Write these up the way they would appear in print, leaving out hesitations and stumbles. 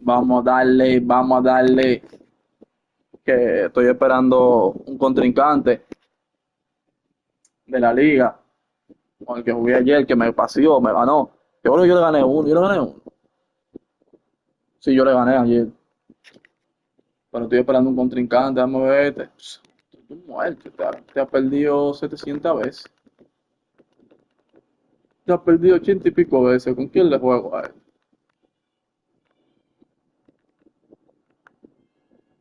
vamos a darle. Que estoy esperando un contrincante de la liga con el que jugué ayer, que me paseó, me ganó. Yo creo que yo le gané uno, Sí, yo le gané ayer. Pero estoy esperando un contrincante, déjame ver Tú muerto, te has perdido 700 veces. Te has perdido 80 y pico veces. ¿Con quién le juego a él?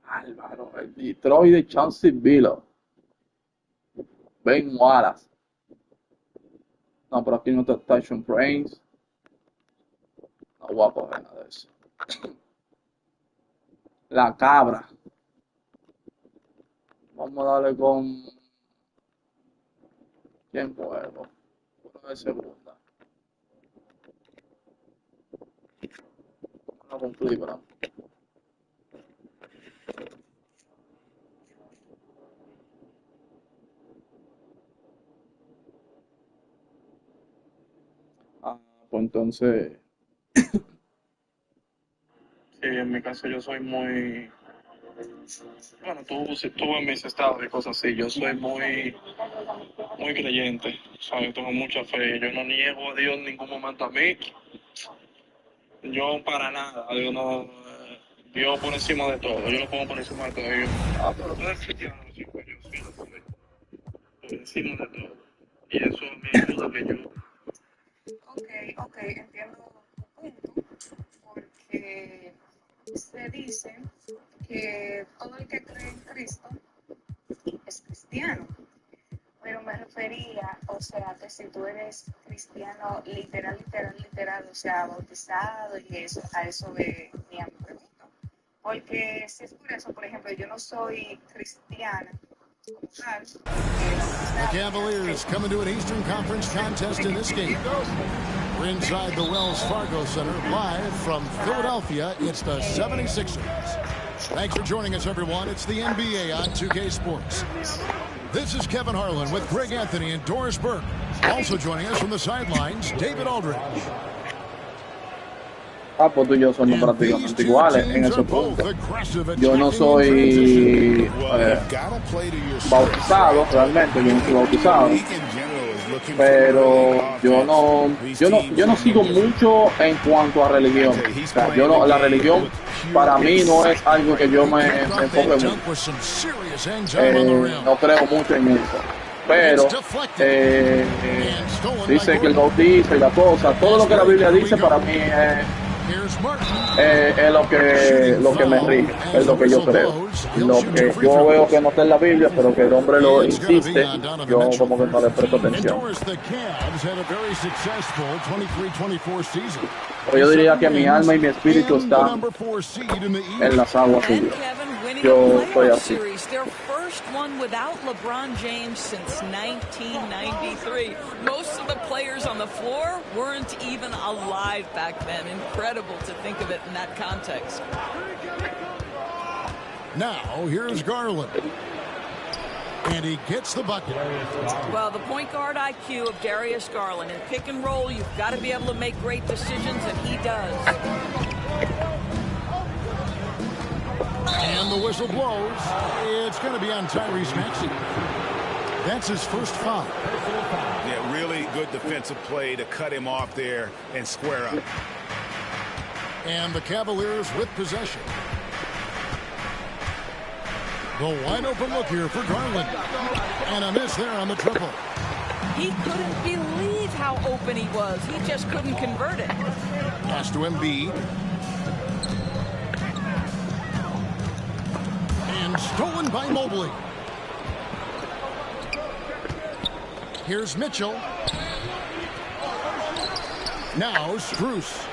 Álvaro, el Detroit de Chaunceyville. Ben Wallace. No, pero aquí no está Tyson Prince. No voy a coger nada de eso. La cabra. Vamos a darle con. ¿Quién juego? Uno de segunda. Vamos con Cleveland. Pues entonces. Sí, en mi caso yo soy muy. Bueno, tú en mis estados y cosas así, yo soy muy creyente, o sea, yo tengo mucha fe, yo no niego a Dios en ningún momento a mí, yo para nada, Dios no, Dios por encima de todo, yo lo pongo por encima de todo, pero tú eres cristiano, sí, pues yo sí lo soy, por encima de todo, y eso me ayuda a que yo. Ok, entiendo tu punto, porque se dice que todo el que cree en Cristo es cristiano, pero me refería, o sea, que si tú eres cristiano literal, o sea, bautizado y eso, a eso venía mi pregunta. Porque si es por eso, por ejemplo, yo no soy cristiana como tal. The Cavaliers coming to an Eastern Conference contest in this game. We're inside the Wells Fargo Center, live from Philadelphia. It's the 76ers. Thanks for joining us, everyone. It's the NBA on 2K Sports. This is Kevin Harlan with Greg Anthony and Doris Burke. Also joining us from the sidelines, David Aldridge. Pues tú y yo somos prácticamente iguales en ese punto. Yo no soy bautizado, realmente, yo no soy bautizado. Pero yo no sigo mucho en cuanto a religión. O sea, la religión para mí no es algo que yo me enfoque mucho. No creo mucho en eso. Pero dice que el bautizo y la cosa, todo lo que la Biblia dice para mí es lo que me rige, es lo que yo creo. Lo que yo veo que no está en la Biblia, pero que el hombre lo insiste, yo como que no le presto atención. Pero yo diría que mi alma y mi espíritu están en las aguas suyas. Yo soy así. First one without LeBron James since 1993. Most of the players on the floor weren't even alive back then. Incredible to think of it in that context. Now, here's Garland. And he gets the bucket. Well, the point guard IQ of Darius Garland. In pick and roll, you've got to be able to make great decisions, and he does. And the whistle blows. It's going to be on Tyrese Maxey. That's his first foul. Yeah, really good defensive play to cut him off there and square up. And the Cavaliers with possession. The wide open look here for Garland. And a miss there on the triple. He couldn't believe how open he was. He just couldn't convert it. Pass to Embiid. And stolen by Mobley. Here's Mitchell. Now Strus.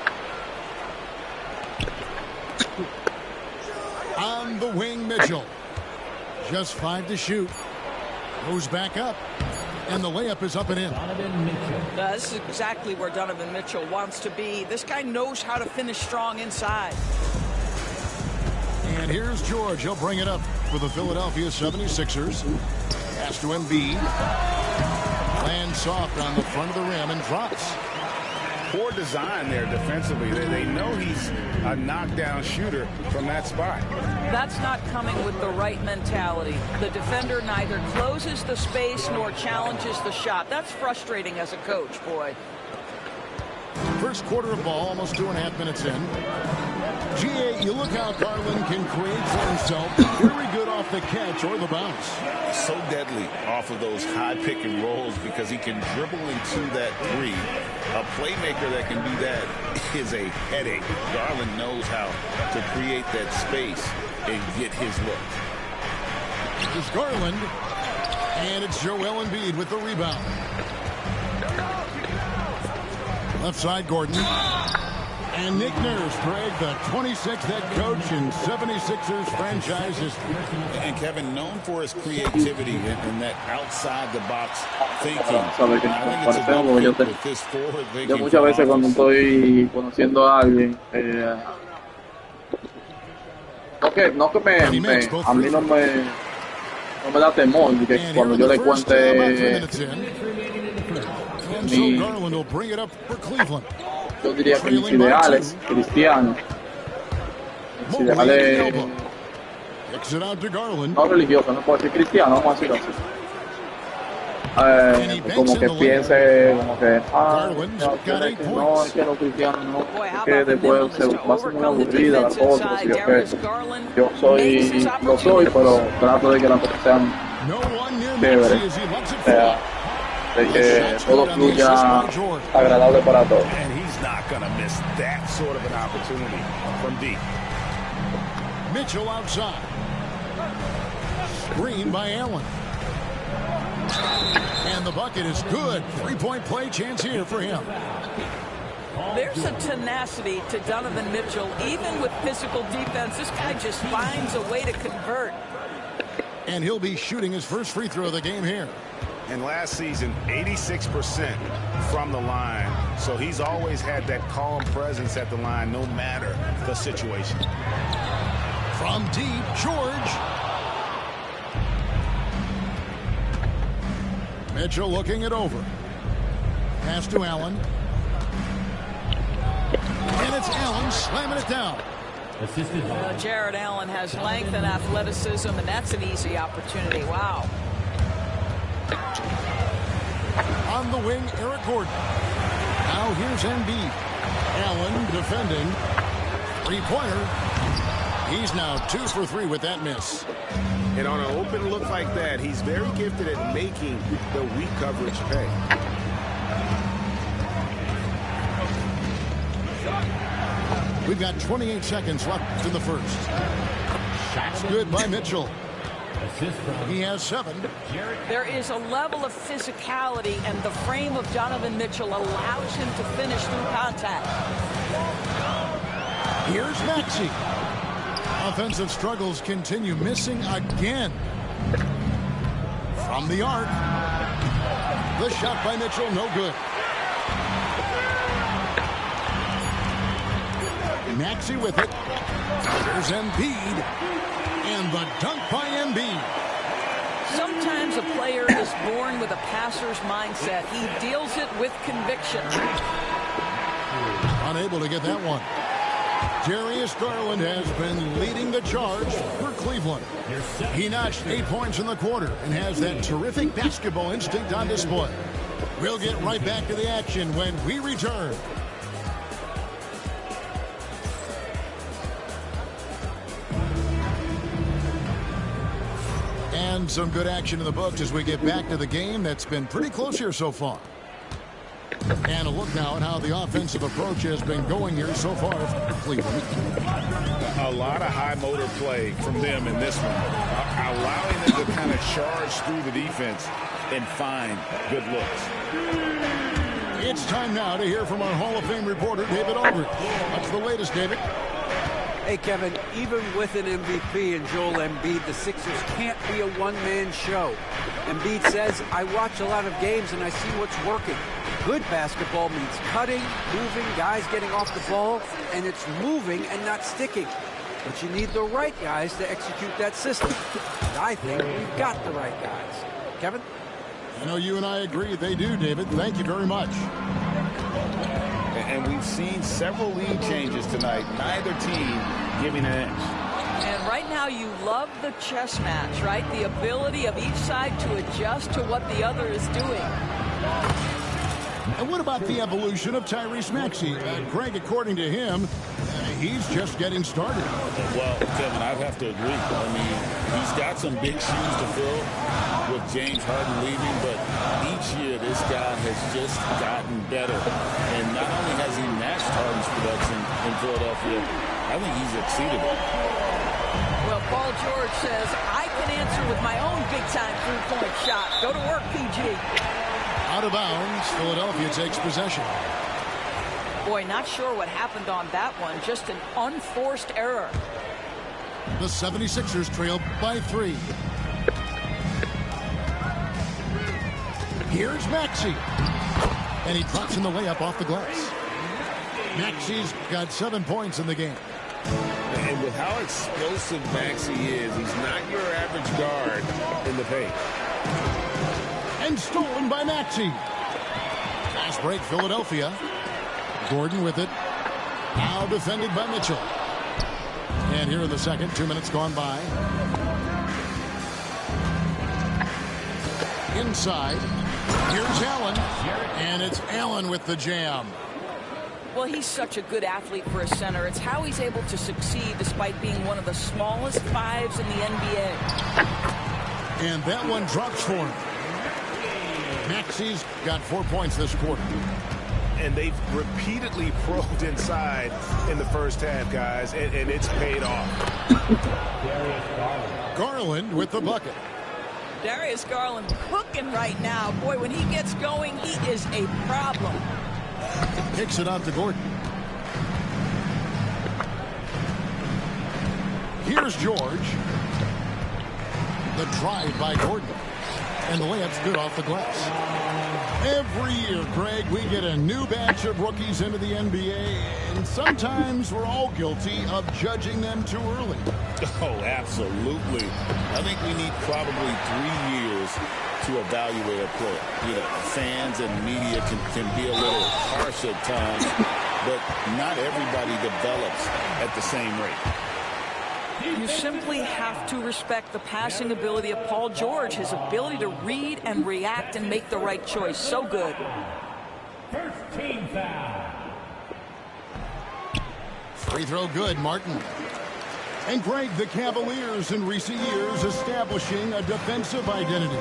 On the wing, Mitchell. Just 5 to shoot. Goes back up. And the layup is up and in. This is exactly where Donovan Mitchell wants to be. This guy knows how to finish strong inside. And here's George. He'll bring it up for the Philadelphia 76ers. Pass to Embiid. Lands soft on the front of the rim and drops. poor design there defensively. They know he's a knockdown shooter from that spot. That's not coming with the right mentality. The defender neither closes the space nor challenges the shot. That's frustrating as a coach, boy. First quarter of ball, almost 2.5 minutes in. GA, you look how Garland can create for himself. Very good off the catch or the bounce. So deadly off of those high pick and rolls because he can dribble into that three. A playmaker that can do that is a headache. Garland knows how to create that space and get his look. This is Garland. And it's Joel Embiid with the rebound. Left side, Gordon. And Nick Nurse, Greg, the 26th head coach in 76ers franchise history. And Kevin, known for his creativity and that outside-the-box thinking. Yo muchas veces cuando estoy conociendo a alguien, no que a mí no me da temor que cuando yo le cuente yo diría que mis ideales cristianos, mis ideales no religiosos, no puedo decir cristiano, vamos a decirlo así. Como que piense, como que, no, es que los cristianos no, es que después se va a ser muy aburrida las cosas, y yo soy, pero trato de que las cosas sean chéveres, de que todo fluya agradable para todos. Not going to miss that sort of an opportunity from deep. Mitchell outside. Screen by Allen. And the bucket is good. Three-point play chance here for him. There's a tenacity to Donovan Mitchell. Even with physical defense, this guy just finds a way to convert. And he'll be shooting his first free throw of the game here. And last season, 86% from the line. So he's always had that calm presence at the line, no matter the situation. From deep, George. Mitchell looking it over. Pass to Allen. And it's Allen slamming it down. Jared Allen has length and athleticism, and that's an easy opportunity. Wow. On the wing, Eric Gordon. Now here's Embiid. Allen defending. Three-pointer. He's now 2 for 3 with that miss. And on an open look like that, he's very gifted at making the weak coverage pay. We've got 28 seconds left in the first. Shots good by Mitchell. He has 7. There is a level of physicality, and the frame of Donovan Mitchell allows him to finish through contact. Here's Maxey. Offensive struggles continue, missing again. From the arc. The shot by Mitchell, no good. Maxey with it. There's Embiid. And the dunk by Embiid. Sometimes a player is born with a passer's mindset. He deals it with conviction. Unable to get that one. Darius Garland has been leading the charge for Cleveland. He notched 8 points in the quarter and has that terrific basketball instinct on display. We'll get right back to the action when we return. And some good action in the books as we get back to the game that's been pretty close here so far. And a look now at how the offensive approach has been going here so far for Cleveland. A lot of high motor play from them in this one, allowing them to kind of charge through the defense and find good looks. It's time now to hear from our Hall of Fame reporter, David Aldridge. What's the latest, David? Hey, Kevin, even with an MVP and Joel Embiid, the Sixers can't be a one-man show. Embiid says, I watch a lot of games and I see what's working. Good basketball means cutting, moving, guys getting off the ball, and it's moving and not sticking. But you need the right guys to execute that system. And I think we've got the right guys. Kevin? I know you and I agree they do, David. Thank you very much. And we've seen several lead changes tonight. Neither team giving an inch. And right now you love the chess match, right? The ability of each side to adjust to what the other is doing. And what about the evolution of Tyrese Maxey? Greg, according to him, he's just getting started. Well, Kevin, I'd have to agree. I mean, he's got some big shoes to fill with James Harden leaving, but each year this guy has just gotten better. And not only has he matched Harden's production in Philadelphia, I think he's exceeded it. Well, Paul George says, I can answer with my own big-time three-point shot. Go to work, PG. Out of bounds, Philadelphia takes possession. Boy, not sure what happened on that one. Just an unforced error. The 76ers trail by 3. Here's Maxey. And he drops in the layup off the glass. Maxey's got 7 points in the game. And with how explosive Maxey is, he's not your average guard in the paint. And stolen by Maxey. Fast break, Philadelphia. Gordon with it. Now defended by Mitchell. And here in the second, 2 minutes gone by. Inside. Here's Allen. And it's Allen with the jam. Well, he's such a good athlete for a center. It's how he's able to succeed despite being one of the smallest fives in the NBA. And that one drops for him. Maxey's got 4 points this quarter. And they've repeatedly probed inside in the first half, guys, and it's paid off. Garland with the bucket. Darius Garland cooking right now. Boy, when he gets going, he is a problem. Kicks it out to Gordon. Here's George. The drive by Gordon. And the layup's good off the glass. Every year, Greg, we get a new batch of rookies into the NBA, and sometimes we're all guilty of judging them too early. Oh, absolutely. I think we need probably 3 years to evaluate a player. You know, fans and media can be a little harsh at times, but not everybody develops at the same rate. You simply have to respect the passing ability of Paul George, his ability to read and react and make the right choice. So good. First team foul. Free throw good, Martin. And Greg, the Cavaliers in recent years establishing a defensive identity.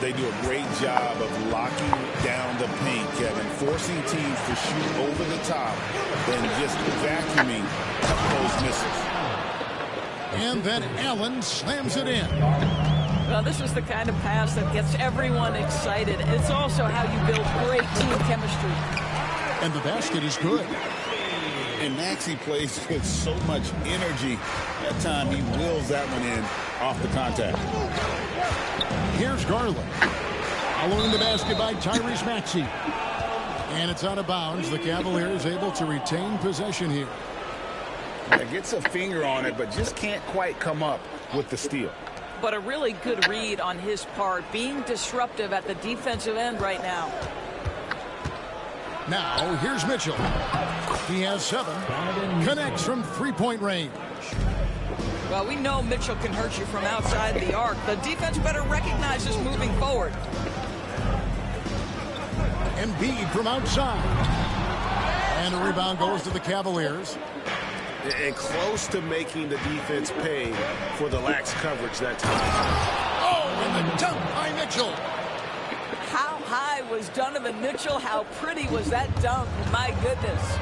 They do a great job of locking down the paint, Kevin, forcing teams to shoot over the top and just vacuuming those misses. And then Allen slams it in. Well, this is the kind of pass that gets everyone excited. It's also how you build great team chemistry. And the basket is good. And Maxey plays with so much energy. That time he wills that one in off the contact. Here's Garland. Following the basket by Tyrese Maxey. And it's out of bounds. The Cavaliers able to retain possession here. Gets a finger on it, but just can't quite come up with the steal. But a really good read on his part, being disruptive at the defensive end right now. Now, here's Mitchell. He has 7. Connects from three-point range. Well, we know Mitchell can hurt you from outside the arc. The defense better recognize this moving forward. Embiid from outside. And a rebound goes to the Cavaliers. And close to making the defense pay for the lax coverage that time. Oh, and the dunk by Mitchell. How high was Donovan Mitchell? How pretty was that dunk? My goodness.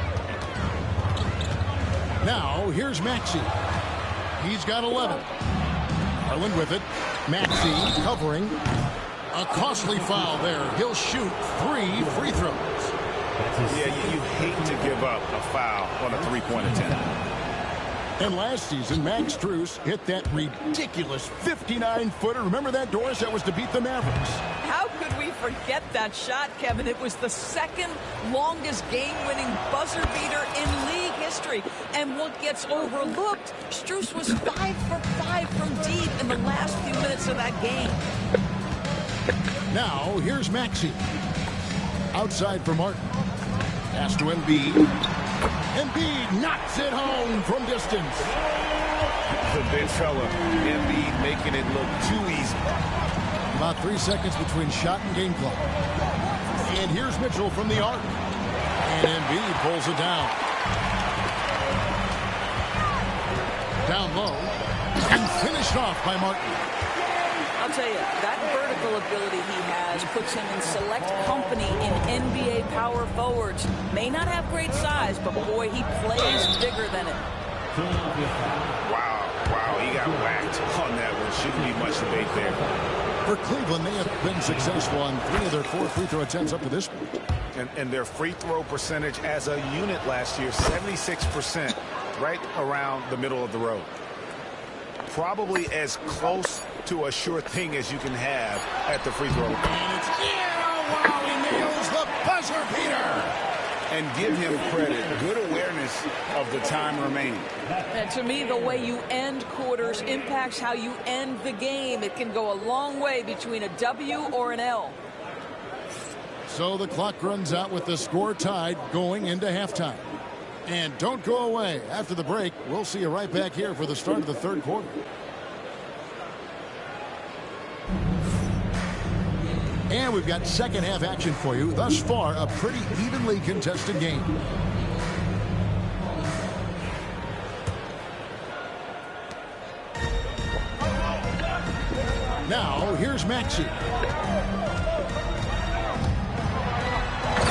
Now, here's Maxey. He's got 11. Garland with it. Maxey covering. A costly foul there. He'll shoot 3 free throws. Yeah, you hate to give up a foul on a three-point attempt. And last season, Max Strus hit that ridiculous 59-footer. Remember that, Doris? That was to beat the Mavericks. How could we forget that shot, Kevin? It was the second longest game-winning buzzer beater in league history. And what gets overlooked, Strus was 5 for 5 from deep in the last few minutes of that game. Now, here's Maxey. Outside for Martin. Pass to Embiid. Embiid knocks it home from distance. The big fella, Embiid, making it look too easy. About 3 seconds between shot and game clock. And here's Mitchell from the arc. And Embiid pulls it down. Down low. And finished off by Martin. I'll tell you, that vertical ability he has puts him in select company in NBA power forwards. May not have great size, but boy, he plays bigger than it. Wow, he got whacked on that one. Shouldn't be much debate there. For Cleveland, they have been successful on 3 of their 4 free throw attempts up to this point. And their free throw percentage as a unit last year, 76%, right around the middle of the road. Probably as close to a sure thing as you can have at the free throw. And it's wow, he nails the buzzer beater. And give him credit. Good awareness of the time remaining. And to me, the way you end quarters impacts how you end the game. It can go a long way between a W or an L. So the clock runs out with the score tied going into halftime. And don't go away. After the break, we'll see you right back here for the start of the third quarter. And we've got second half action for you. Thus far, a pretty evenly contested game. Now, here's Maxey.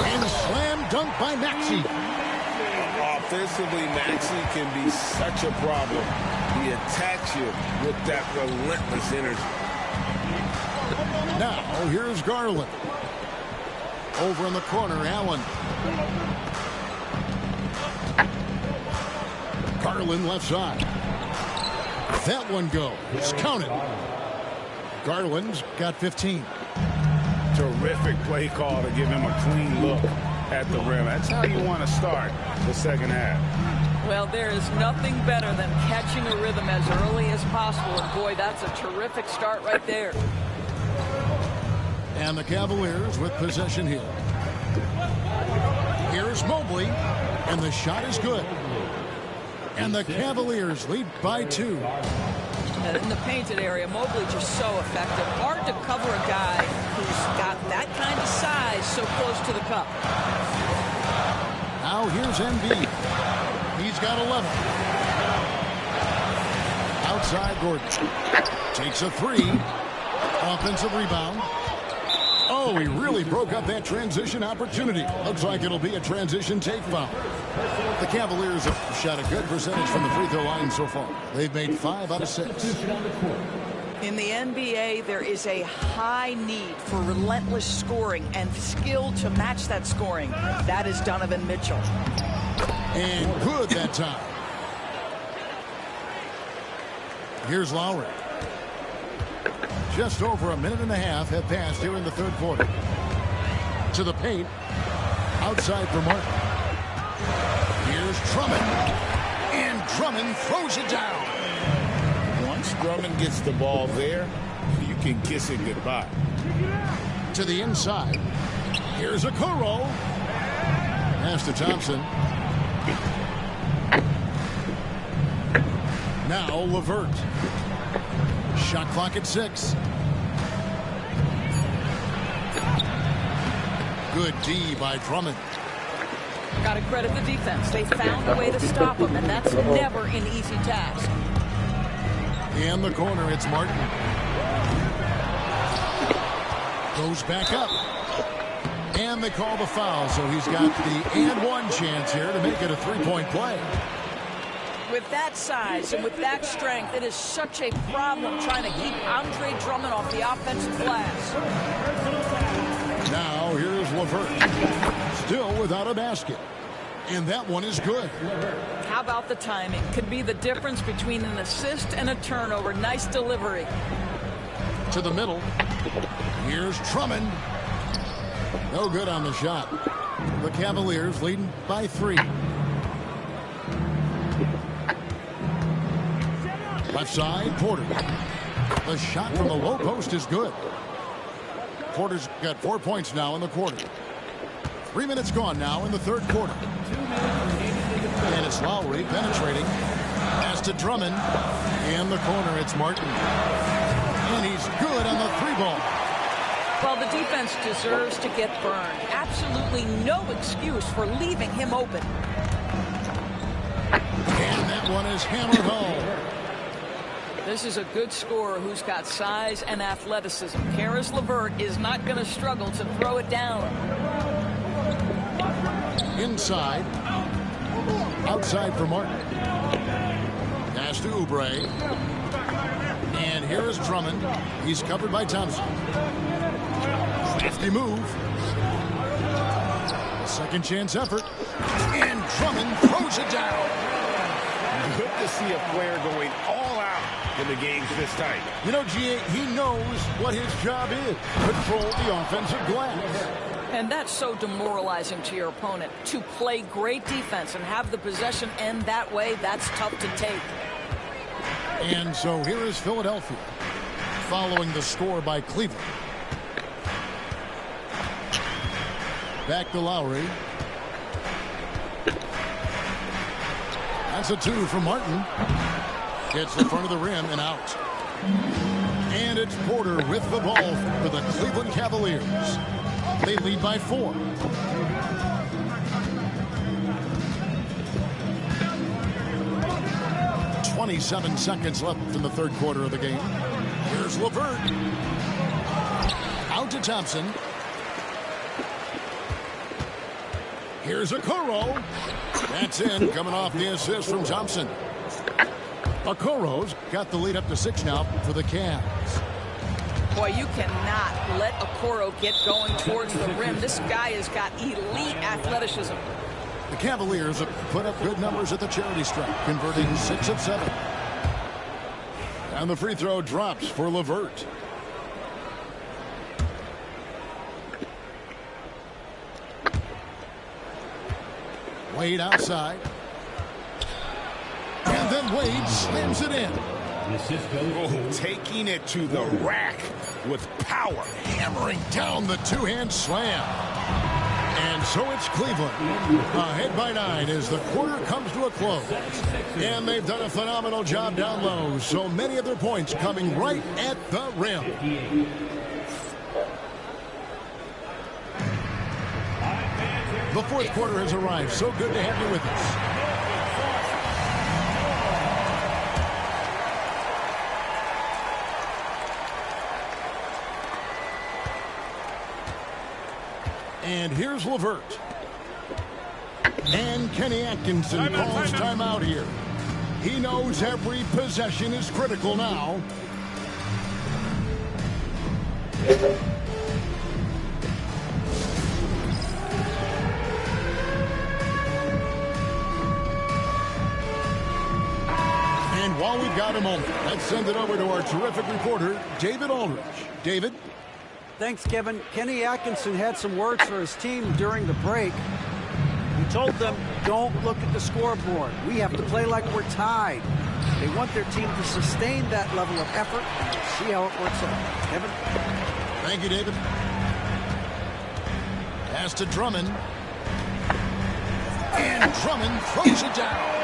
And slam dunk by Maxey. Offensively, Maxey can be such a problem. He attacks you with that relentless energy. Now, here's Garland. Over in the corner, Allen. Garland left side. That one goes. It's counted. Garland's got 15. Terrific play call to give him a clean look at the rim. That's how you want to start the second half. Well, there is nothing better than catching a rhythm as early as possible. And boy, that's a terrific start right there. And the Cavaliers with possession here. Here's Mobley, and the shot is good. And the Cavaliers lead by 2. And in the painted area, Mobley just so effective. Hard to cover a guy who's got that kind of size so close to the cup. Now here's Embiid. He's got 11. Outside Gordon. Takes a 3. Offensive rebound. Oh, he really broke up that transition opportunity. Looks like it'll be a transition take foul. The Cavaliers have shot a good percentage from the free throw line so far. They've made 5 out of 6. In the NBA, there is a high need for relentless scoring and skill to match that scoring. That is Donovan Mitchell. And good that time. Here's Lowry. Just over a minute and a half have passed here in the third quarter. To the paint. Outside for Martin. Here's Drummond. And Drummond throws it down. Once Drummond gets the ball there, you can kiss it goodbye. To the inside. Here's Okoro. Pass to Thompson. Now LeVert. Shot clock at 6. Good D by Drummond. Got to credit the defense. They found a way to stop him, and that's never an easy task. In the corner, it's Martin. Goes back up. And they call the foul, so he's got the and one chance here to make it a 3-point play. With that size and with that strength, it is such a problem trying to keep Andre Drummond off the offensive glass. Now here's LeVert. Still without a basket. And that one is good. How about the timing? Could be the difference between an assist and a turnover. Nice delivery. To the middle. Here's Drummond. No good on the shot. The Cavaliers leading by 3. Left side, Porter. The shot from the low post is good. Porter's got 4 points now in the quarter. 3 minutes gone now in the third quarter. And it's Lowry penetrating. Pass to Drummond. In the corner, it's Martin. And he's good on the 3-ball. Well, the defense deserves to get burned. Absolutely no excuse for leaving him open. And that one is hammered home. This is a good scorer who's got size and athleticism. Caris LeVert is not going to struggle to throw it down. Inside. Outside for Martin. Pass to Oubre. And here is Drummond. He's covered by Thompson. Nifty move. Second chance effort. And Drummond throws it down. Good to see a player going all out in the games this tight. You know, G.A., he knows what his job is. Control the offensive glass. And that's so demoralizing to your opponent. To play great defense and have the possession end that way, that's tough to take. And so here is Philadelphia, following the score by Cleveland. Back to Lowry. That's a 2 from Martin. Gets the front of the rim and out. And it's Porter with the ball for the Cleveland Cavaliers. They lead by 4. .27 seconds left in the third quarter of the game. Here's LeVert. Out to Thompson. Here's Okoro. That's in, coming off the assist from Thompson. Okoro's got the lead up to 6 now for the Cavs. Boy, you cannot let Okoro get going towards the rim. This guy has got elite athleticism. The Cavaliers have put up good numbers at the charity stripe, converting 6 of 7. And the free throw drops for LeVert. Wade outside. And then Wade slams it in. Oh, taking it to the rack with power. Hammering down the two-hand slam. And so it's Cleveland ahead by 9 as the quarter comes to a close. And they've done a phenomenal job down low. So many of their points coming right at the rim. The fourth quarter has arrived. So good to have you with us. And here's LeVert. And Kenny Atkinson calls timeout here. He knows every possession is critical now. And while we've got a moment, let's send it over to our terrific reporter, David Aldridge. David? Thanks, Kevin. Kenny Atkinson had some words for his team during the break. He told them, don't look at the scoreboard. We have to play like we're tied. They want their team to sustain that level of effort and see how it works out. Kevin? Thank you, David. Pass to Drummond. And Drummond throws it down.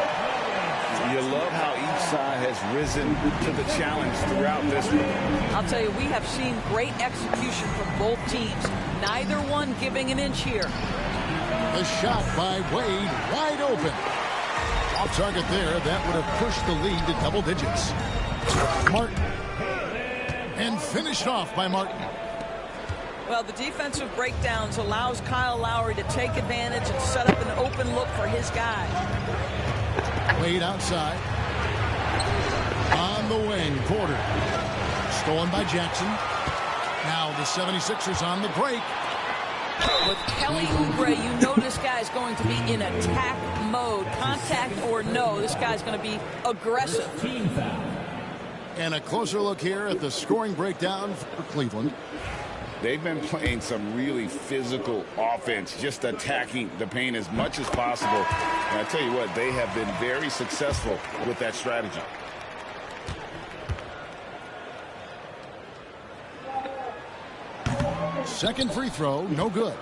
You love how each side has risen to the challenge throughout this one. I'll tell you, we have seen great execution from both teams. Neither one giving an inch here. The shot by Wade, wide open. Off target there, that would have pushed the lead to double digits. Martin. And finished off by Martin. Well, the defensive breakdowns allows Kyle Lowry to take advantage and set up an open look for his guy. Wade outside. On the wing, Porter. Stolen by Jackson. Now the 76ers on the break. With Kelly Oubre, you know this guy's going to be in attack mode. Contact or no, this guy's going to be aggressive. And a closer look here at the scoring breakdown for Cleveland. They've been playing some really physical offense, just attacking the paint as much as possible. And I tell you what, they have been very successful with that strategy. Second free throw, no good.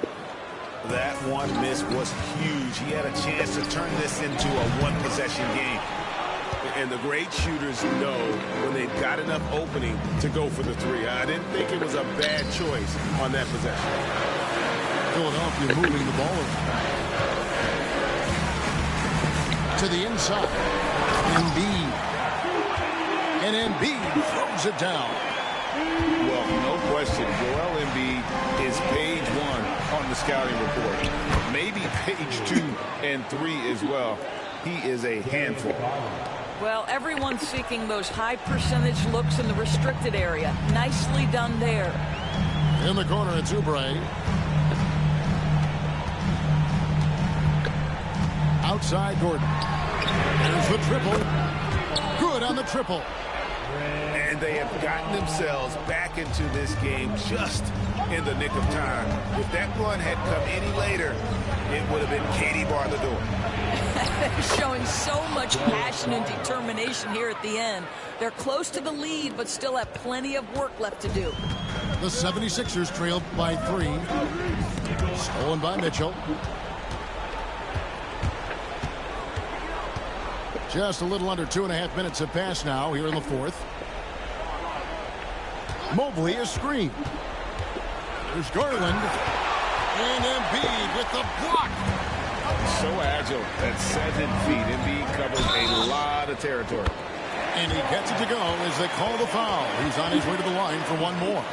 That one miss was huge. He had a chance to turn this into a one-possession game. And the great shooters know when they've got enough opening to go for the three. I didn't think it was a bad choice on that possession. Philadelphia moving the ball to the inside. Embiid. And Embiid throws it down. Well, no question, Joel Embiid is page 1 on the scouting report. Maybe page 2 and 3 as well. He is a handful. Well, everyone's seeking those high percentage looks in the restricted area. Nicely done there. In the corner, it's Oubre. Outside, Gordon. There's the triple. Good on the triple. And they have gotten themselves back into this game just in the nick of time. If that run had come any later, it would have been Katie bar the door. Showing so much passion and determination here at the end. They're close to the lead, but still have plenty of work left to do. The 76ers trailed by 3. Stolen by Mitchell. Just a little under 2.5 minutes have passed now here in the fourth. Mobley is screened. There's Garland. And Embiid with the block. So agile at 7 feet. Embiid covers a lot of territory. And he gets it to go as they call the foul. He's on his way to the line for one more.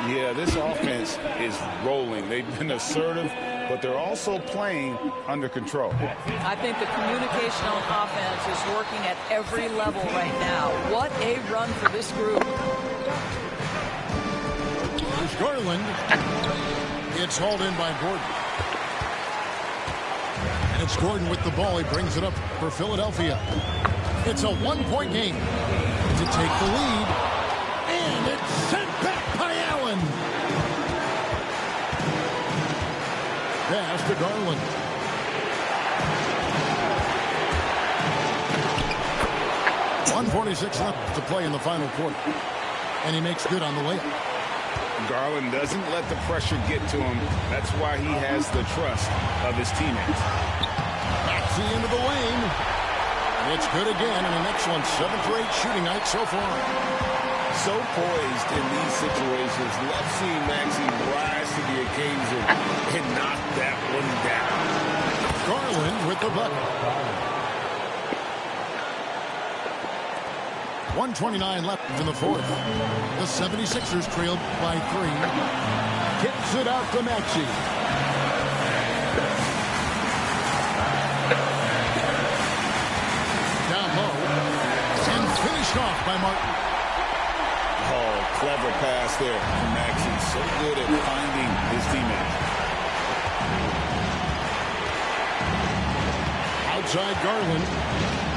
Yeah, this offense is rolling. They've been assertive, but they're also playing under control. I think the communication on offense is working at every level right now. What a run for this group. There's Garland. It's hauled in by Gordon. And it's Gordon with the ball. He brings it up for Philadelphia. It's a one-point game to take the lead. And it's sent back by Allen. Pass to Garland. .146 left to play in the final quarter. And he makes good on the layup. Garland doesn't let the pressure get to him. That's why he has the trust of his teammates. Maxey into the lane. It's good again, and an excellent 7th or 8th shooting night so far. So poised in these situations. Love seeing Maxey rise to the occasion and knock that one down. Garland with the bucket. 1:29 left in the fourth. The 76ers trailed by 3. Kicks it out to Maxey. Down low. And finished off by Martin. Oh, clever pass there from Maxey. So good at finding his teammates. Outside Garland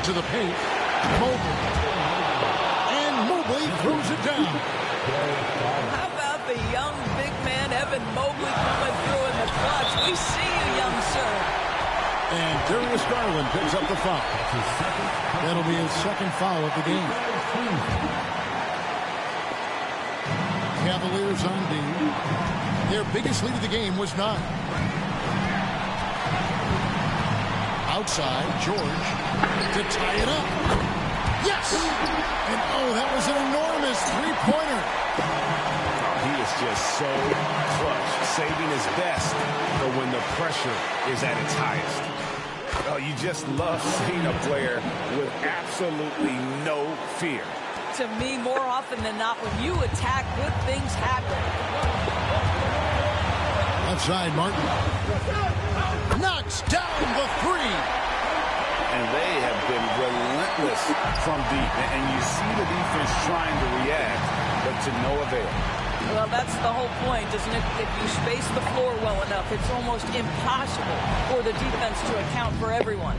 to the paint. Mobley. Mobley throws it down. How about the young big man Evan Mobley coming through in the clutch? We see you, young sir. And Darius Garland picks up the foul. That'll be his second foul of the game. Cavaliers on D. Their biggest lead of the game was 9. Outside, George to tie it up. Yes! And oh, that was an enormous three-pointer. He is just so clutch, saving his best for when the pressure is at its highest. Oh, you just love seeing a player with absolutely no fear. To me, more often than not, when you attack, good things happen. Left side, Martin. Knocks down the 3. And they have been relentless from deep. And you see the defense trying to react, but to no avail. Well, that's the whole point, isn't it? If you space the floor well enough, it's almost impossible for the defense to account for everyone.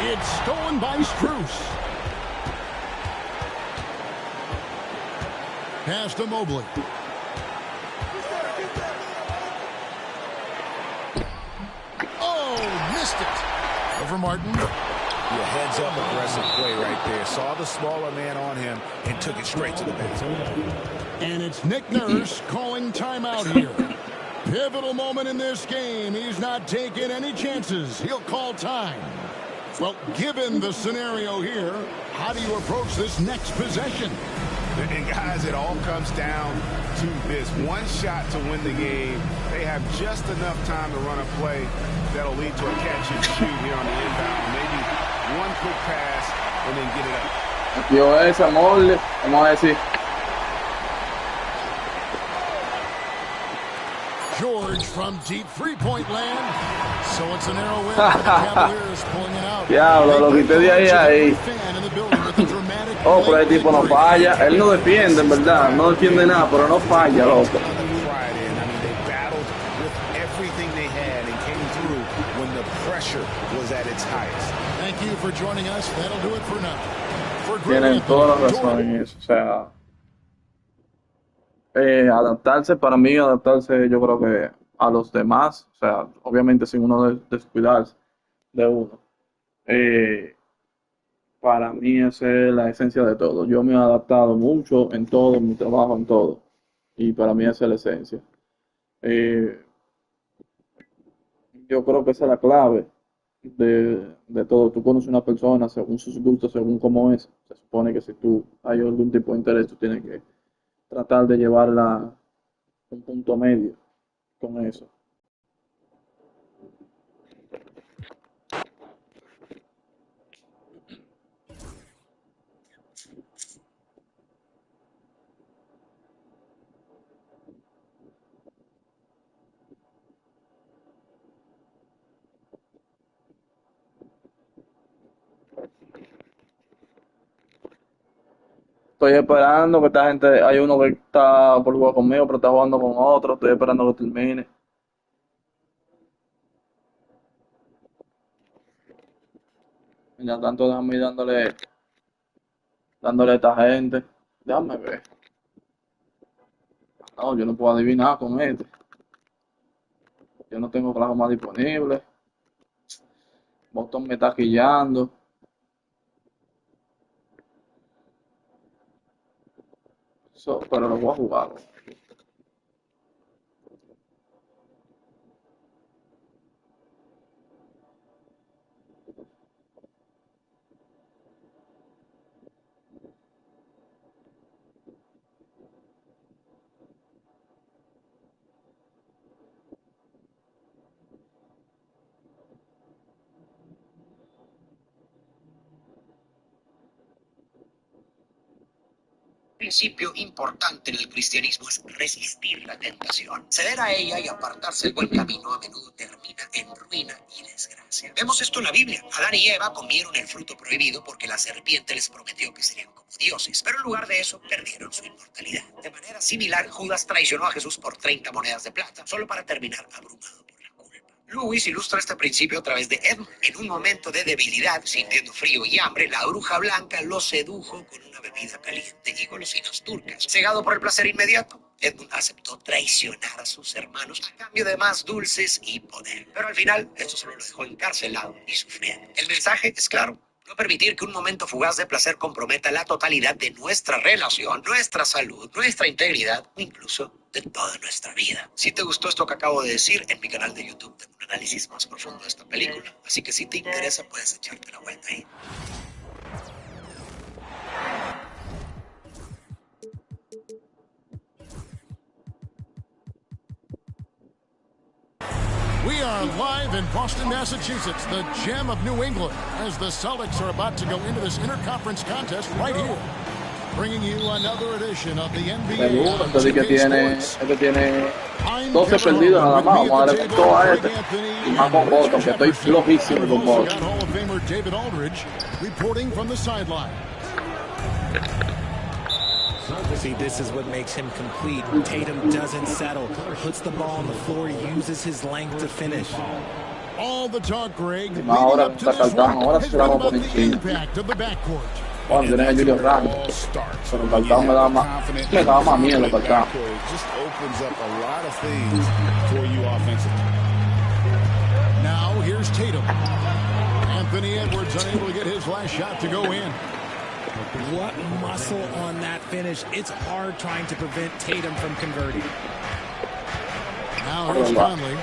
It's stolen by Strus. Pass to Mobley. Missed it. Over Martin. Yeah, heads-up aggressive play right there. Saw the smaller man on him and took it straight to the basket. And it's Nick Nurse calling timeout here. Pivotal moment in this game. He's not taking any chances. He'll call time. Well, given the scenario here, how do you approach this next possession? And guys, it all comes down to this. One shot to win the game. They have just enough time to run a play that'll lead to a catch and shoot here on the inbound. Maybe one quick pass and then get it up. Metió esa mole, vamos a decir. George from deep three-point land. So it's an arrow win for the Cavaliers pulling it out. Diablo, lo quité de ahí. Oh, pero el tipo no falla. Él no defiende, en verdad. No defiende nada, pero no falla, loco. Thank you for joining us. That'll do it for now. Tienen toda la razón en eso. O sea, adaptarse, para mí, adaptarse, yo creo que a los demás, o sea, obviamente sin uno descuidarse de uno. Para mí esa es la esencia de todo. Yo me he adaptado mucho en todo, en mi trabajo, en todo. Y para mí esa es la esencia. Yo creo que esa es la clave de todo. Tú conoces a una persona según sus gustos, según cómo es. Se supone que si tú hay algún tipo de interés, tú tienes que tratar de llevarla a un punto medio con eso. Estoy esperando que esta gente, hay uno que está por jugar conmigo, pero está jugando con otro. Estoy esperando que termine. Mira, tanto déjame ir dándole a esta gente. Déjame ver. No, yo no puedo adivinar con este. Yo no tengo plasma disponible. Boston me está quillando. Pero lo voy a jugar. Un principio importante en el cristianismo es resistir la tentación. Ceder a ella y apartarse del buen camino a menudo termina en ruina y desgracia. Vemos esto en la Biblia. Adán y Eva comieron el fruto prohibido porque la serpiente les prometió que serían como dioses, pero en lugar de eso perdieron su inmortalidad. De manera similar, Judas traicionó a Jesús por 30 monedas de plata, solo para terminar abrumado por la culpa. Lewis ilustra este principio a través de Edmund. En un momento de debilidad, sintiendo frío y hambre, la bruja blanca lo sedujo con una bebida caliente y golosinas turcas. Cegado por el placer inmediato, Edmund aceptó traicionar a sus hermanos a cambio de más dulces y poder. Pero al final, esto solo lo dejó encarcelado y sufriendo. El mensaje es claro. No permitir que un momento fugaz de placer comprometa la totalidad de nuestra relación, nuestra salud, nuestra integridad o incluso de toda nuestra vida. Si te gustó esto que acabo de decir, en mi canal de YouTube tengo un análisis más profundo de esta película, así que si te interesa puedes echarte la vuelta ahí. We are live in Boston, Massachusetts, the gem of New England, as the Celtics are about to go into this interconference contest right here. Bringing you another edition of the NBA. Este tiene 12 perdidos nada más. Vamos a darle todo a este. Y más con Boston, que estoy flojísimo con Boston. Hall of Famer David Aldridge reporting from the sideline. See, this is what makes him complete. Tatum doesn't settle, puts the ball on the floor, uses his length to finish. All the talk, Greg, leading ahora up to this one has been about the impact of the backcourt. Bueno, tienes a Julio Randle, pero Falcao me daba más miedo, Falcao. Now here's Tatum. Anthony Edwards unable to get his last shot to go in. What muscle on that finish. It's hard trying to prevent Tatum from converting. Now here's Conley.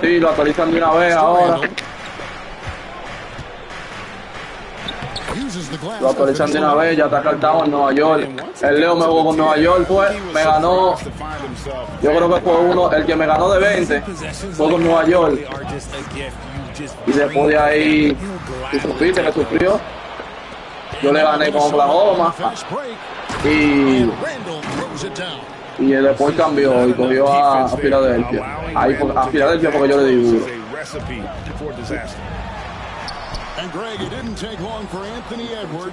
Sí, lo actualizan de una vez ahora. Lo actualizan de una vez, ya está cartado en Nueva York. El Leo me jugó con Nueva York, pues, me ganó. Yo creo que fue uno, el que me ganó de 20 fue con Nueva York. Y después de ahí, tú supiste que sufrió. Yo le gané con Oklahoma. Y después cambió y cogió a Filadelfia. Ahí a Filadelfia porque yo le di duro.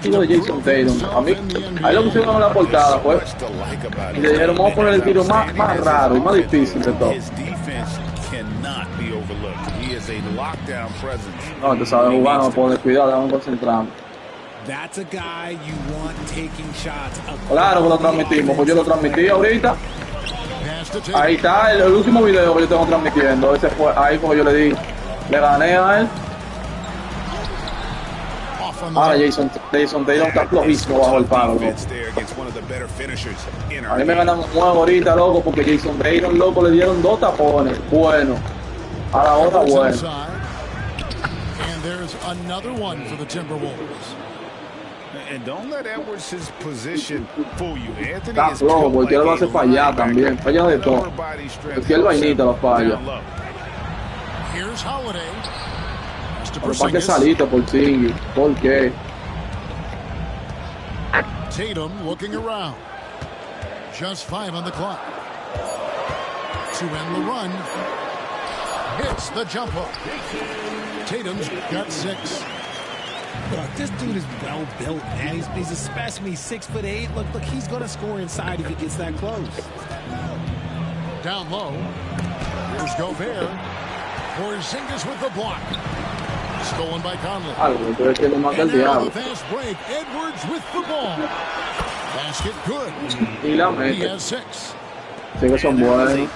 Tiro de Jason Tatum. A mí, ahí lo pusieron en la portada, pues. Y le dijeron, vamos a poner el tiro más raro y más difícil de todo. No, tú sabes jugar, no me puedo descuidar, déjame concentrarme. Claro que lo transmitimos, pues yo lo transmití ahorita. Ahí está el último video que yo tengo transmitiendo. Ese fue ahí como yo le di, le gané a él. Ahora Jason Tatum está flojísimo bajo el palo, loco. A mí me ganan un juego ahorita, loco, porque Jason Tatum, loco, le dieron 2 tapones. Bueno, a la hora bueno. Está flojo, porque él lo hace fallar también. Falla de todo. Cualquier vainita lo falla. Pero ¿para qué saliste por Zingy? ¿Por qué? Tatum looking around. Just 5 on the clock. To end the run. Hits the jump hook. Tatum's got 6. Look, this dude is well built, man. He's a specimen. He's 6'8". Look, he's gonna score inside if he gets that close. Down low. Here's Gobert. Porzingis with the block. Stolen by Conley. And now the fast break. Edwards with the ball. Basket good. He has 6. Sé que son buenos.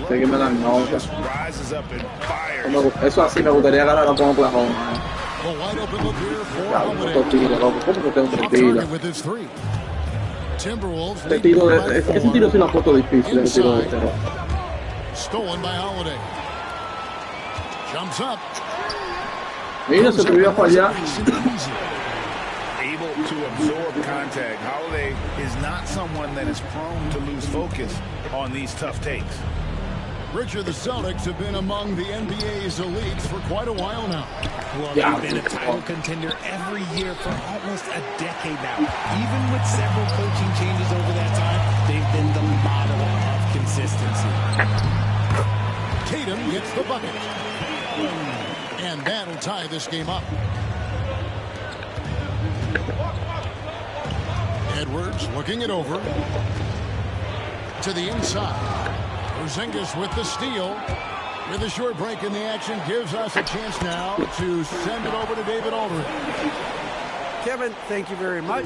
Sé que me dan notas. Eso así me gustaría ganar con Oklahoma. ¿Cómo que tengo un tiro? Ese tiro es una foto difícil. El tiro de este. Stolen by Holiday. Jumps up. Mira, se atrevió a fallar. Able to absorb contact. Holiday is not someone that is prone to lose focus on these tough takes. Richard, the Celtics have been among the NBA's elites for quite a while now. Well, they've been a title contender every year for almost a decade now. Even with several coaching changes over that time, they've been the model of consistency. Tatum gets the bucket. And that'll tie this game up. Edwards looking it over. To the inside. Porzingis with the steal. With a short break in the action, gives us a chance now to send it over to David Aldridge. Kevin, thank you very much.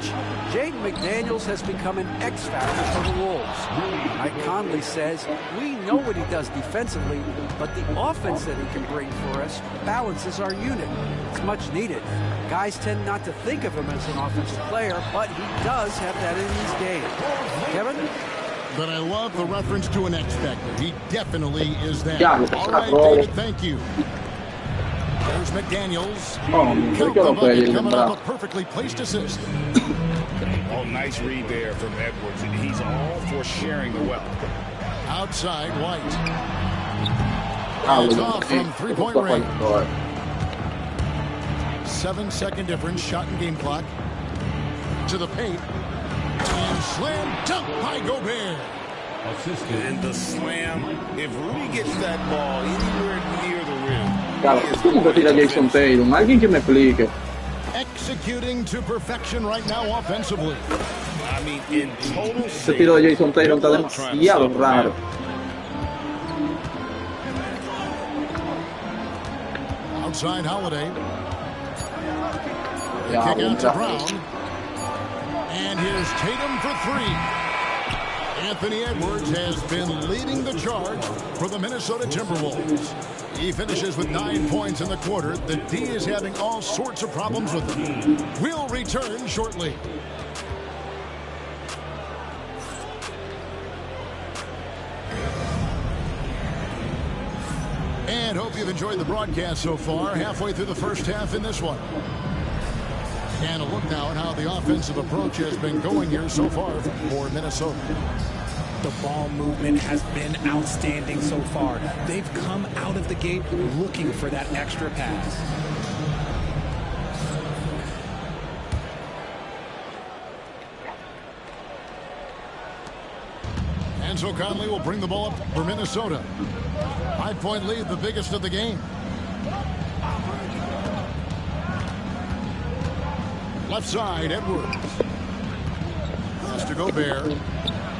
Jaden McDaniels has become an X factor for the Wolves. Mike Conley says, we know what he does defensively, but the offense that he can bring for us balances our unit. It's much needed. Guys tend not to think of him as an offensive player, but he does have that in his game. Kevin? But I love the reference to an X factor. He definitely is that. All right, David, thank you. There's McDaniels. Count the bucket coming off a perfectly placed assist. Oh, nice read there from Edwards, and he's all for sharing the wealth. Outside, White. It's off from three-point range. 7-second difference, shot and game clock. To the paint. And slam dunk by Gobert. And the slam. If Rudy gets that ball anywhere near the rim. Claro, ¿cómo que tira Jason Tatum? Alguien que me explique. Executing to perfection right now offensively. I mean, in total. Ese tiro de Jason Tatum está demasiado raro. Outside Holiday. The kick out to Brown. And here's Tatum for 3. Anthony Edwards has been leading the charge for the Minnesota Timberwolves. He finishes with 9 points in the quarter. The D is having all sorts of problems with him. We'll return shortly. And hope you've enjoyed the broadcast so far. Halfway through the first half in this one. And a look now at how the offensive approach has been going here so far for Minnesota. The ball movement has been outstanding so far. They've come out of the gate looking for that extra pass. Enzo Conley will bring the ball up for Minnesota. 5-point lead, the biggest of the game. Left side, Edwards. Pass to Gobert.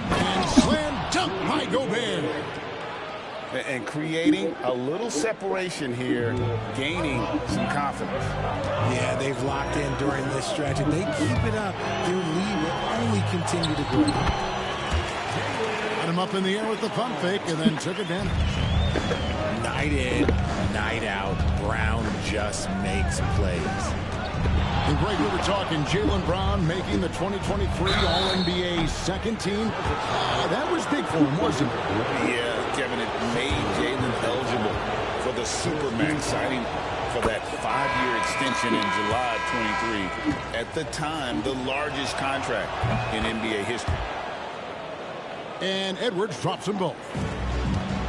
And slam dunk by Gobert. And creating a little separation here, gaining some confidence. Yeah, they've locked in during this stretch. If they keep it up, their lead will only continue to grow. Got him up in the air with the pump fake and then took advantage. Night in, night out, Brown just makes plays. And Greg, we were talking Jaylen Brown making the 2023 All-NBA second team. That was big for him, wasn't it? Yeah, Kevin, it made Jaylen eligible for the Supermax signing for that 5-year extension in July 23. At the time, the largest contract in NBA history. And Edwards drops them both.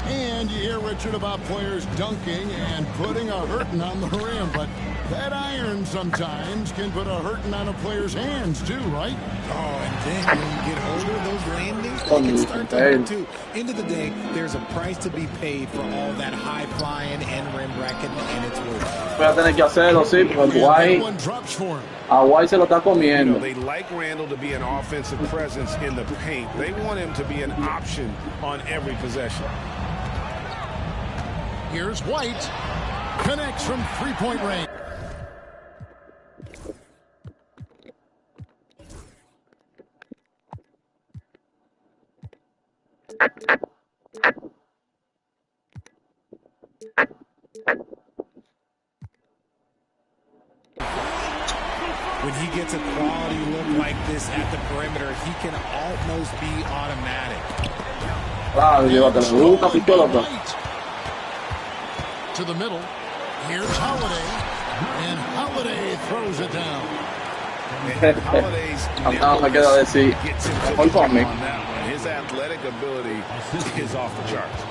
And you hear, Richard, about players dunking and putting a hurting on the rim, but that iron sometimes can put a hurting on a player's hands too, right? Oh, and then when you get older, those landings, they can start to hurt too. End of the day, there's a price to be paid for all that high-flying and rim bracket, and it's worth it. Voy a tener que hacerlo, sí, porque White se lo está comiendo. They like Randall to be an offensive presence in the paint. They want him to be an option on every possession. Here's White. Connects from three-point range. When he gets a quality look like this at the perimeter, he can almost be automatic. To the middle. Here's Holiday. And Holiday throws it down. His athletic ability is off the charts.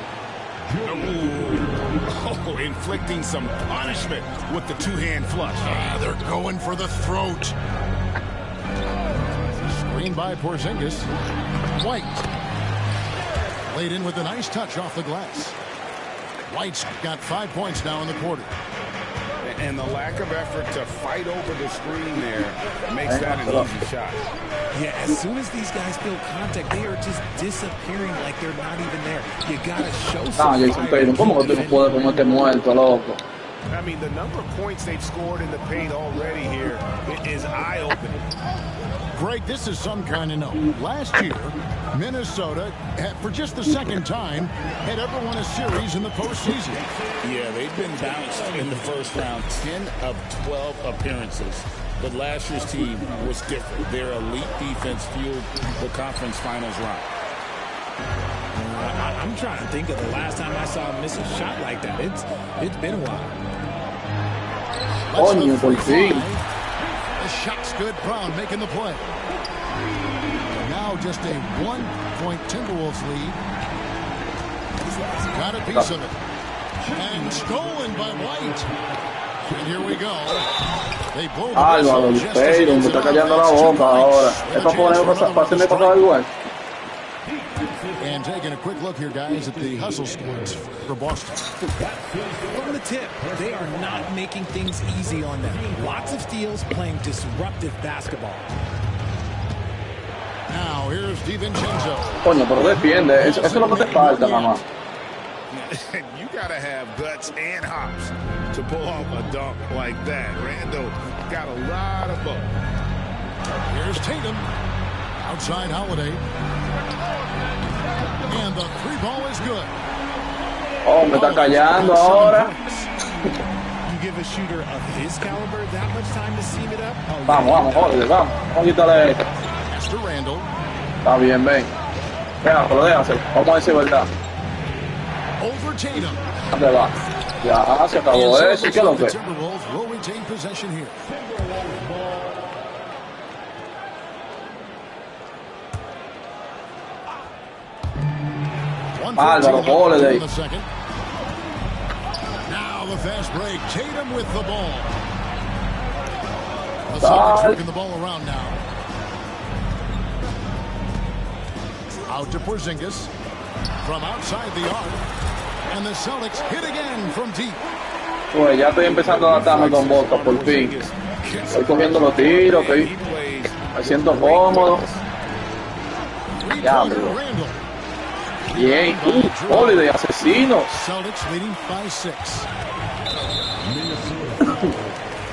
Oh, inflicting some punishment with the two-hand flush. They're going for the throat. Screen by Porzingis. White. Laid in with a nice touch off the glass. White's got 5 points now in the quarter. And the lack of effort to fight over the screen there makes that an easy shot. Yeah, as soon as these guys feel contact, they are just disappearing like they're not even there. You gotta show some I mean, the number of points they've scored in the paint already here is eye-opening. Greg, this is some kind of note. Last year, Minnesota, for just the second time, had ever won a series in the postseason. Yeah, they've been bounced in the first round, 10 of 12 appearances. But last year's team was different. Their elite defense fueled the conference finals run. I'm trying to think of the last time I saw him miss a shot like that. It's been a while. The shot's good. Brown making the play. Now just a 1-point Timberwolves lead. Got a piece of it. And stolen by White. And here we go. They blow the whistle. Me está callando la boca ahora. Es para hacerme pasar igual. And taking a quick look here, guys, at the hustle stats for Boston. From the tip, they are not making things easy on them. Lots of steals, playing disruptive basketball. Now, here's DiVincenzo. Coño, pero defiende. Eso es lo que te falta, mamá. You got to have guts and hops to pull off a dunk like that. Randall got a lot of both. Here's Tatum. Outside Holiday. And the three ball is good. Oh, me está callando ahora. Vamos, Holiday, vamos. Vamos a quitarle esto. Está bien, ven. Déjalo. Vamos a decir verdad. ¿Dónde va? Ya, se acabó eso. ¿Qué es lo que? Álvaro Holiday. Now the fast break. Tatum with the ball. The Celtics working the ball around now. Out to Porzingis from outside the arc, and the Celtics hit again from deep. Pues ya estoy empezando a adaptarme con Boca por fin. Estoy cogiendo los tiros, estoy haciendo cómodo. Ya, bro. Bien, Holiday, asesino. Celtics leading by 6.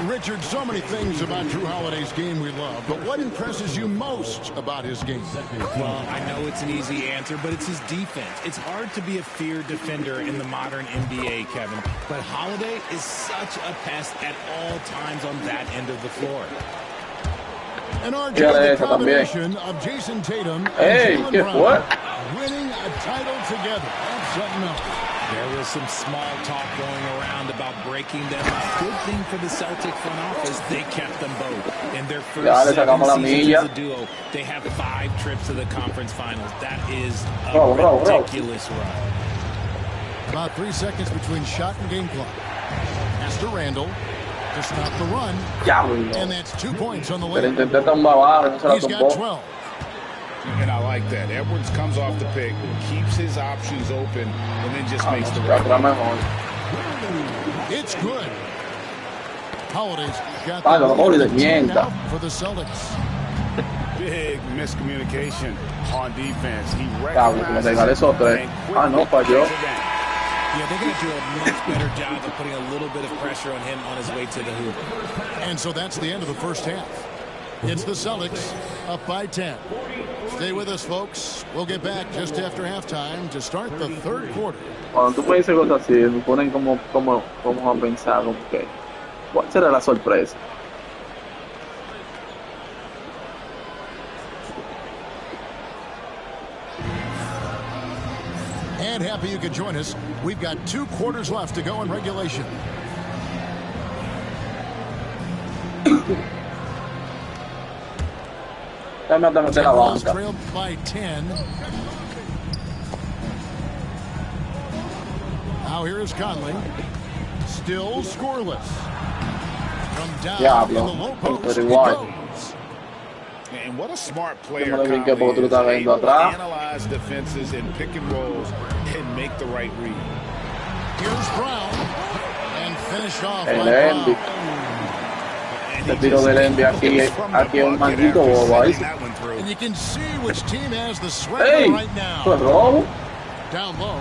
Richard, so many things about Drew Holiday's game we love, but what impresses you most about his game? Well, I know it's an easy answer, but it's his defense. It's hard to be a feared defender in the modern NBA, Kevin, but Holiday is such a pest at all times on that end of the floor. And RJ, the combination of Jason Tatum and Jaylen Brown winning a title together. That's something else. There was some small talk going around about breaking them up. Good thing for the Celtic front office, they kept them both. In their first 7 seasons as a duo, they have 5 trips to the conference finals. That is a ridiculous run. About 3 seconds between shot and game clock. Pass to Randall to stop the run. And that's 2 points on the way. He's got 12. And I like that. Edwards comes off the pick, keeps his options open, and then just makes the right. It's good. Holiday's got the for the Celtics. Big miscommunication on defense. He recognizes Yeah, they're going to do a much better job of putting a little bit of pressure on him on his way to the hoop. And so that's the end of the first half. It's the Celtics up by 10. Stay with us, folks. We'll get back just after halftime to start the third quarter. Cuando tú puedes decir cosas así, me ponen como a pensar, como que, ¿cuál será la sorpresa? And happy you could join us. We've got 2 quarters left to go in regulation. Trailed by 10. Now here is Conley. Still scoreless. From down in the low post, it goes. And what a smart player Conley is, able to analyze defenses and pick and rolls and make the right read. Here's Brown. And finished off by Brown. El tiro del Embiid aquí es un maldito bobo ahí. And you can see which team has the sweat right now. Robo. Down low.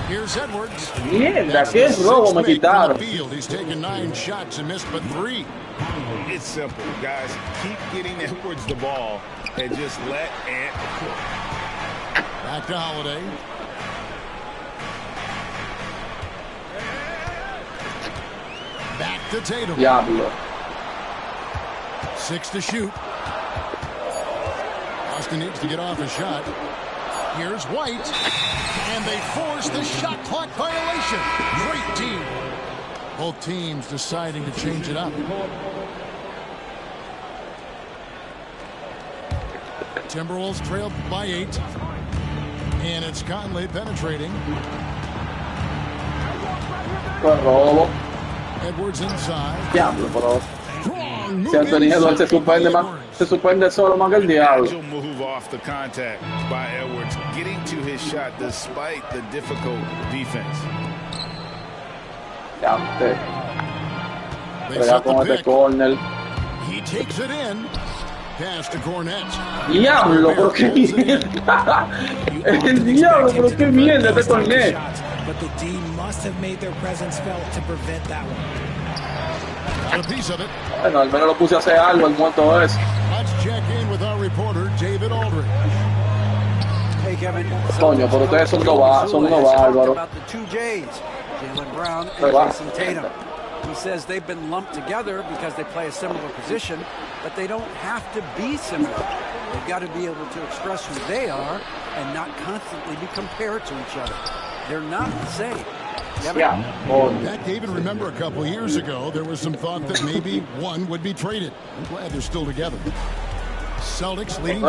Here's Edwards. Mierda, ¿qué es robo? Me quitaron. He's taken 9 shots and missed but 3. It's simple, guys. Keep getting Edwards the ball and just let Ant cook. Back to Holiday. Back to Tatum. Diablo. 6 to shoot. Austin needs to get off a shot. Here's White. And they force the shot clock violation. Great team. Both teams deciding to change it up. Timberwolves trailed by 8. And it's Conley penetrating. Edwards inside. Diablo, pero si Anthony Edwards se suspende solo más que el diablo. Move off the contact by Edwards, getting to his shot despite the difficult defense. Ya usted. Pero ya con ese corner. He takes it in. Pass to Cornette. Diablo, pero qué mierda. El diablo, pero qué mierda este Cornette. But the D must have made their presence felt to prevent that one. A piece of it. Bueno, al menos lo puse a hacer algo el muerto ese. Let's check in with our reporter, David Aldridge. Hey, Kevin. Coño, pero ustedes son unos bárbaros. two J's, Jaylen Brown and Jason Tatum. He says they've been lumped together because they play a similar position, but they don't have to be similar. They've got to be able to express who they are and not constantly be compared to each other. They're not the same. That, David, remember a couple of years ago, there was some thought that maybe one would be traded. I'm glad they're still together. Celtics leading.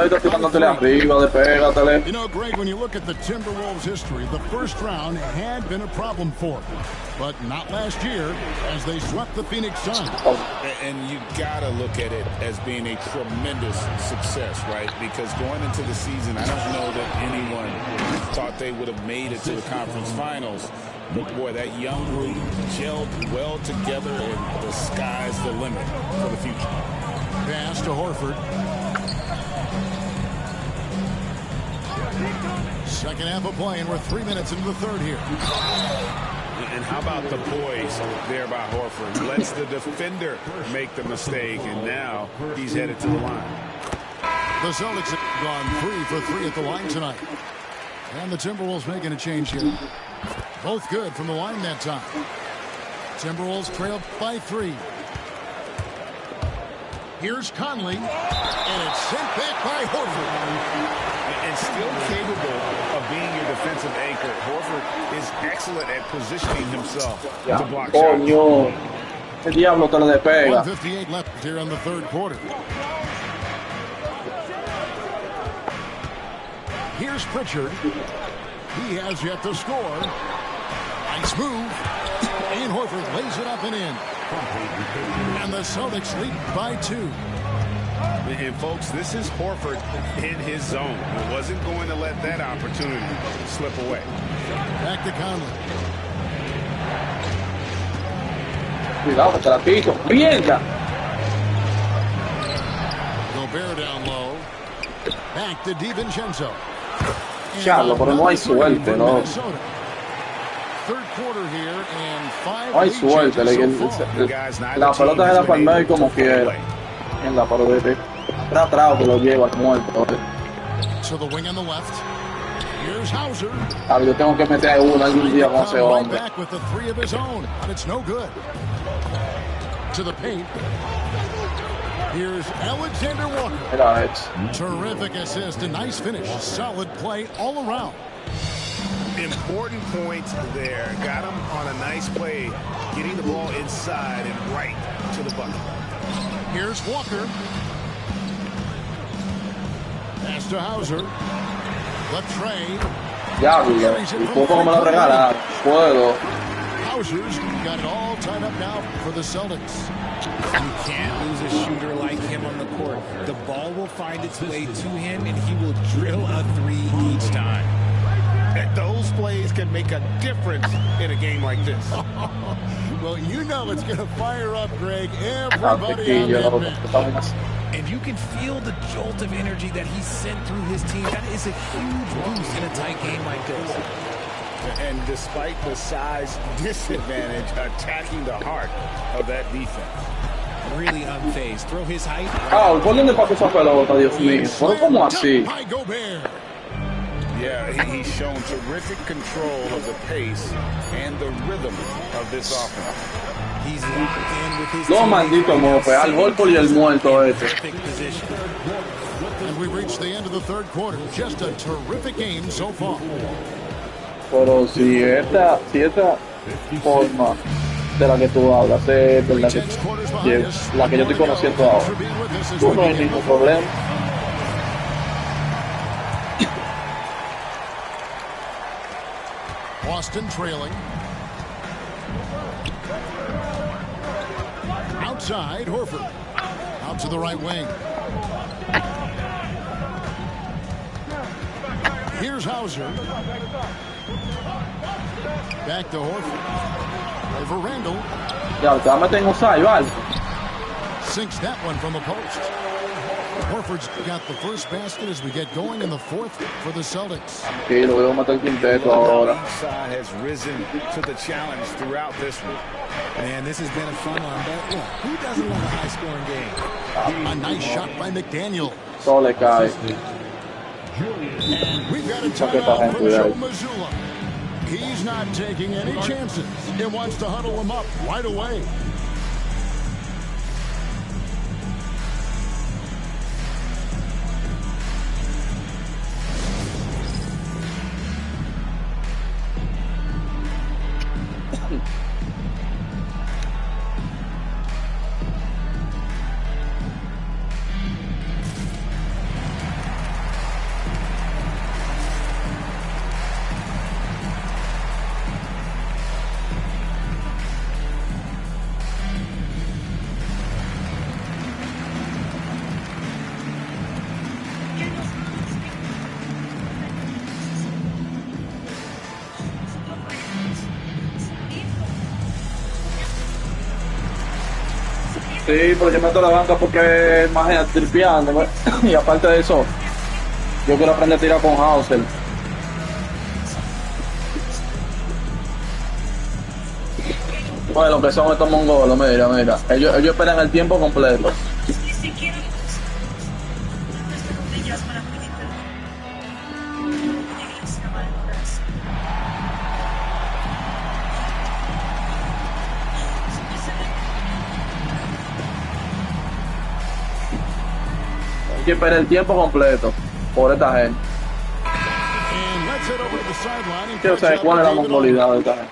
You know, Greg, when you look at the Timberwolves' history, the first round had been a problem for them, but not last year as they swept the Phoenix Suns. And you got to look at it as being a tremendous success, right? Because going into the season, I don't know that anyone thought they would have made it to the conference finals. But boy, that young group gelled well together, and the sky's the limit for the future. Pass to Horford. Second half of play, and we're 3 minutes into the third here. And how about the poise there by Horford? Lets the defender make the mistake, and now he's headed to the line. The Celtics have gone 3 for 3 at the line tonight. And the Timberwolves making a change here. Both good from the line that time. Timberwolves trailed by 3. Here's Conley, and it's sent back by Horford. And still capable of being your defensive anchor, Horford is excellent at positioning himself to block shots. ¿Qué diablo te lo despega? 1:58 left here in the third quarter. Here's Pritchard. He has yet to score. Nice move. And Horford lays it up and in. And the Celtics lead by 2. And folks, this is Horford in his zone. He wasn't going to let that opportunity slip away. Back to Conley. Cuidado, te la pico. Mierda. Gobert down low. Back to DiVincenzo. Charlo, pero no hay suerte, ¿no? Third quarter here and 5 no hay suerte. La pelota se la palmea y como quiera. En la pared. Atrás que lo lleva muerto. To the wing on the left. Here's Hauser. Yo tengo que meter uno algún día con ese hombre. Back with the 3 of his own, but it's no good. To the paint. Here's Alexander Walker. Terrific assist, a nice finish. Solid play all around. Important points there. Got him on a nice play, getting the ball inside and right to the bucket. Here's Walker. Pass to Hauser. The trade. Diablo, y poco me lo regalaron. Puedo. Hauser's got it all tied up now for the Celtics. You can't lose a shooter like him on the court. The ball will find its way to him, and he will drill a 3 each time. And those plays can make a difference in a game like this. Well, you know it's going to fire up, Greg. Everybody on that bench. And you can feel the jolt of energy that he sent through his team. That is a huge boost in a tight game like this. And despite the size disadvantage, attacking the heart of that defense. Really unfazed. Throw his height. ¿Por dónde pasó esa pelota, Dios mío? ¿Cómo así? Yeah, he's shown terrific control of the pace and the rhythm of this offense. He's locked in with his Los malditos mofes, al Horford y el muerto este. And we've reached the end of the third quarter. Just a terrific game so far. Pero si esta forma de la que tú hablas es la que yo estoy conociendo ahora, no hay ningún problema. Boston trailing. Outside, Horford. Out to the right wing. Here's Hauser. Back to Horford. Over Randall. Ya, te va a meter en offside, ¿vale? Sinks that one from the post. Horford's got the first basket as we get going in the fourth for the Celtics. Okay, lo veo matar el quinteto ahora. Each side has risen to the challenge throughout this one. Man, this has been a fun one, but look, who doesn't love a high-scoring game? A nice shot by McDaniel. Todo le cae. And we've got a timeout from Joe Mazzulla. He's not taking any chances and wants to huddle them up right away. Sí, pero yo meto la banca porque es más tripeando, y aparte de eso, yo quiero aprender a tirar con Hauser. Bueno, lo que son estos mongolos, mira. Ellos esperan el tiempo completo. Que esperar el tiempo completo por esta gente. Quiero saber cuál es la mongolidad de esta gente.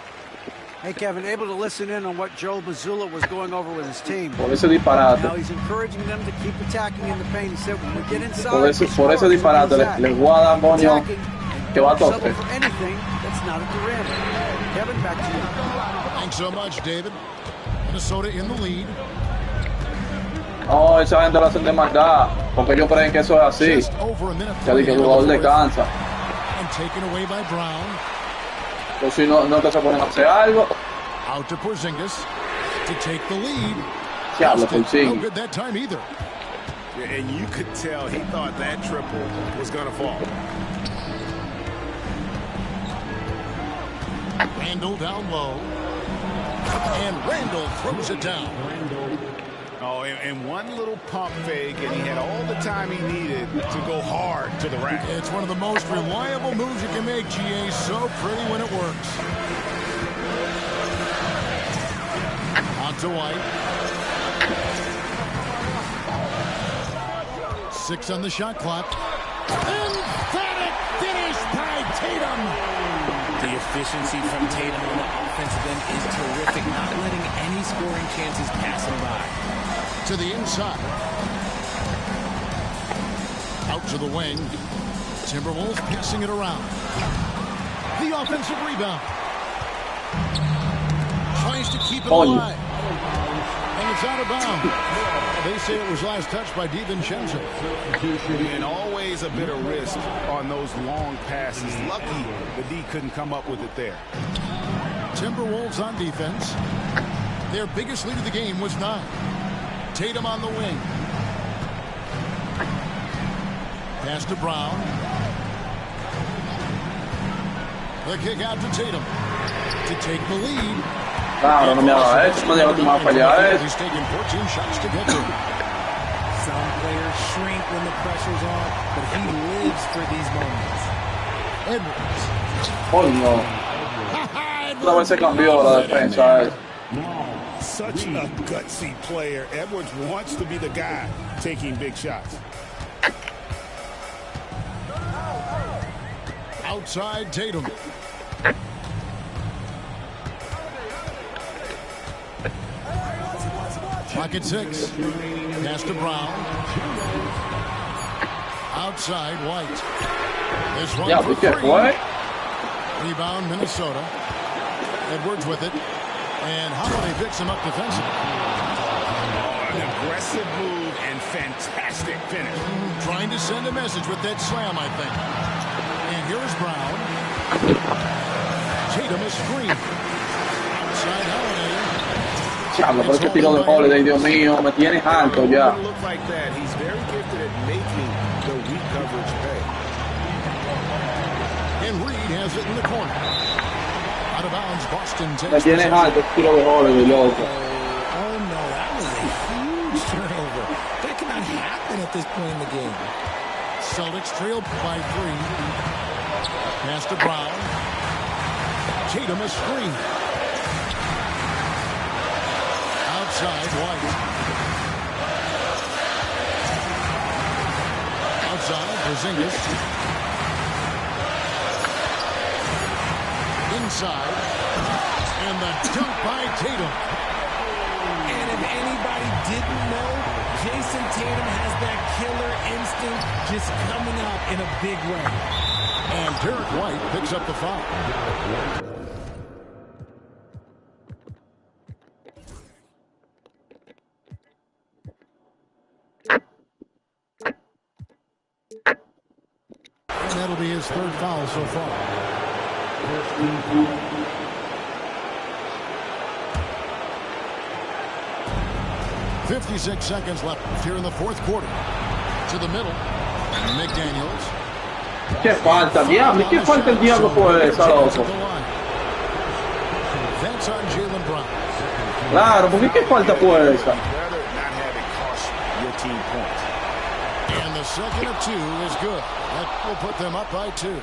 Hey Kevin, able to listen in on what Joe Mazzulla was going over with his team. Por ese disparate. Now he's encouraging them to keep attacking in the paint. He said, when we get inside, por ese disparate les voy a dar coño que va a tocar. Anything that's not at the rim. Kevin, back to you. Thanks so much, David. Minnesota in the lead. No, esa gente lo hacen de maldad, porque ellos creen que eso es así. Ya dije, el jugador descansa. Pues si no que se ponen a hacer algo. Out to Porzingis to take the lead. Diablo, Porzingis. No good that time either. Yeah, and you could tell he thought that triple was going to fall. Randall down low. And Randall throws it down. Oh, and one little pump fake, and he had all the time he needed to go hard to the rack. It's one of the most reliable moves you can make, GA. So pretty when it works. On to White. 6 on the shot clock. Emphatic finish by Tatum. The efficiency from Tatum on the offensive end is terrific, not letting any scoring chances pass him by. To the inside. Out to the wing. Timberwolves passing it around. The offensive rebound. Tries to keep it alive. And it's out of bounds. They say it was last touched by DiVincenzo. And always a bit of risk on those long passes. Lucky the D couldn't come up with it there. Timberwolves on defense. Their biggest lead of the game was 9. Tatum on the wing. Pass to Brown. The kick out to Tatum to take the lead. Claro, no me haga eso, no me va a fallar eso. He's taking 14 shots to get to it. Some players shrink when the pressure's on, but he lives for these moments. Edwards. Oh no. Otra vez se cambió la defensa. Such a gutsy player. Edwards wants to be the guy taking big shots. Outside Tatum. Pocket 6. Pass to Brown. Outside White. This one for three. Rebound Minnesota. Edwards with it. And Holiday picks him up defensively. An aggressive move and fantastic finish. Trying to send a message with that slam, I think. And here's Brown. Tatum a screen. Outside Holiday. Diablo, pero ese tiro de Holiday, Dios mío, me tienes alto ya. Look like that. He's very gifted at making the weak coverage pay. And Reed has it in the corner. Out of bounds, Boston takes. Me tienes alto, tiro de Holiday, loco. Oh no, that was a huge turnover. That cannot happen at this point in the game. Celtics trailed by 3. Pass to Brown. Tatum is screened. Outside, White. Outside, Porzingis. Inside. And the dunk by Tatum. And if anybody didn't know, Jason Tatum has that killer instinct just coming out in a big way. And Derek White picks up the foul. And that'll be his third foul so far. 56 seconds left here in the fourth quarter. To the middle. McDaniels. ¿Qué falta, diablo? ¿Qué falta el diablo por esa, loco? That's on Jaylen Brown. Claro, porque ¿qué falta por esa? And the second of two is good. That will put them up by 2.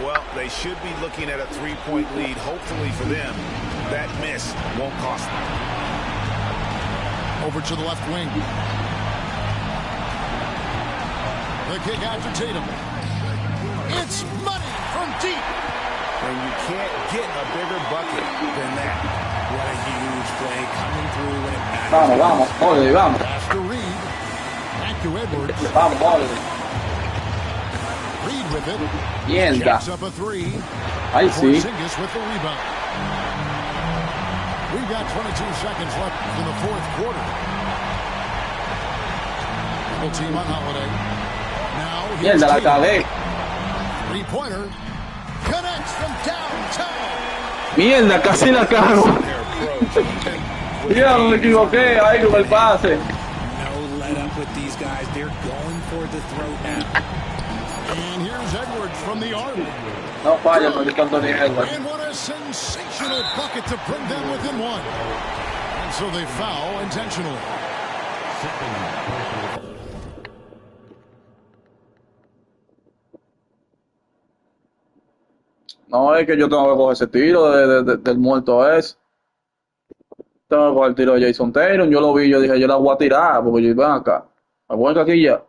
Well, they should be looking at a 3-point lead. Hopefully for them, that miss won't cost them. Over to the left wing. The kick out to Tatum. It's money from deep. And you can't get a bigger bucket than that. What a huge play coming through when it matters. Vamos, Holiday, vamos. Pass to Reed. Back to Edwards. Vamos, Holiday. Reed with it. Mierda. Jacks up a 3. Ahí sí. Porzingis with the rebound. We've got 22 seconds left in the fourth quarter. Double team on Holiday. Now here's Mierda, la cagué. Three-pointer. Connects from downtown. Mierda, casi la cago. Ya me equivoqué ahí con el pase. No let up with these guys. They're going for the throat now. And here's Edwards from the arc. No falla, no descanso ni Edwards. And what a sensational bucket to bring them within 1. And so they foul intentionally. No, es que yo tengo que coger ese tiro del muerto ese. Tengo que coger el tiro de Jason Tatum. Yo lo vi, yo dije, yo la voy a tirar, porque yo ven acá. Me voy aquí ya.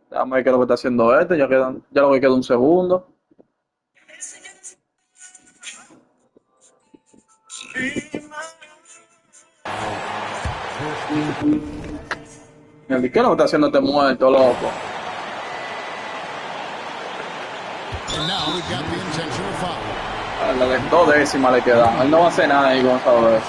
Déjame ver qué es lo que está haciendo este. Ya lo que queda un segundo. ¿Qué es lo que está haciendo este muerto, loco? La de 2 décimas le quedan. Él no va a hacer nada ahí con esa vez.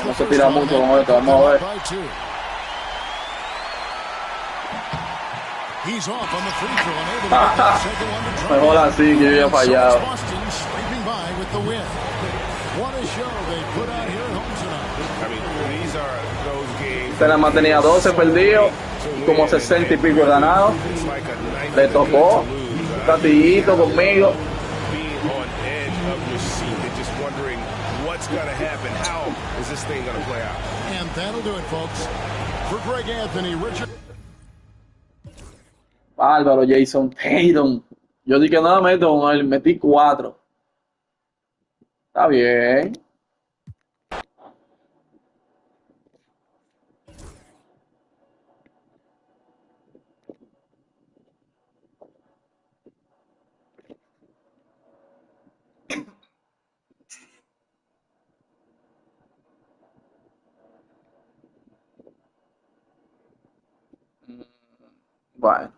No se tira mucho con esto, vamos a ver. Mejor así que yo ya he fallado. Usted nada más tenía 12 perdidos y como 60 y pico ganados. Le tocó un gatillito conmigo. And that'll do it, folks. For Greg Anthony, Richard. Bárbaro, Jason Tatum. Yo dije que no la meto con él, metí 4. Está bien. Bueno,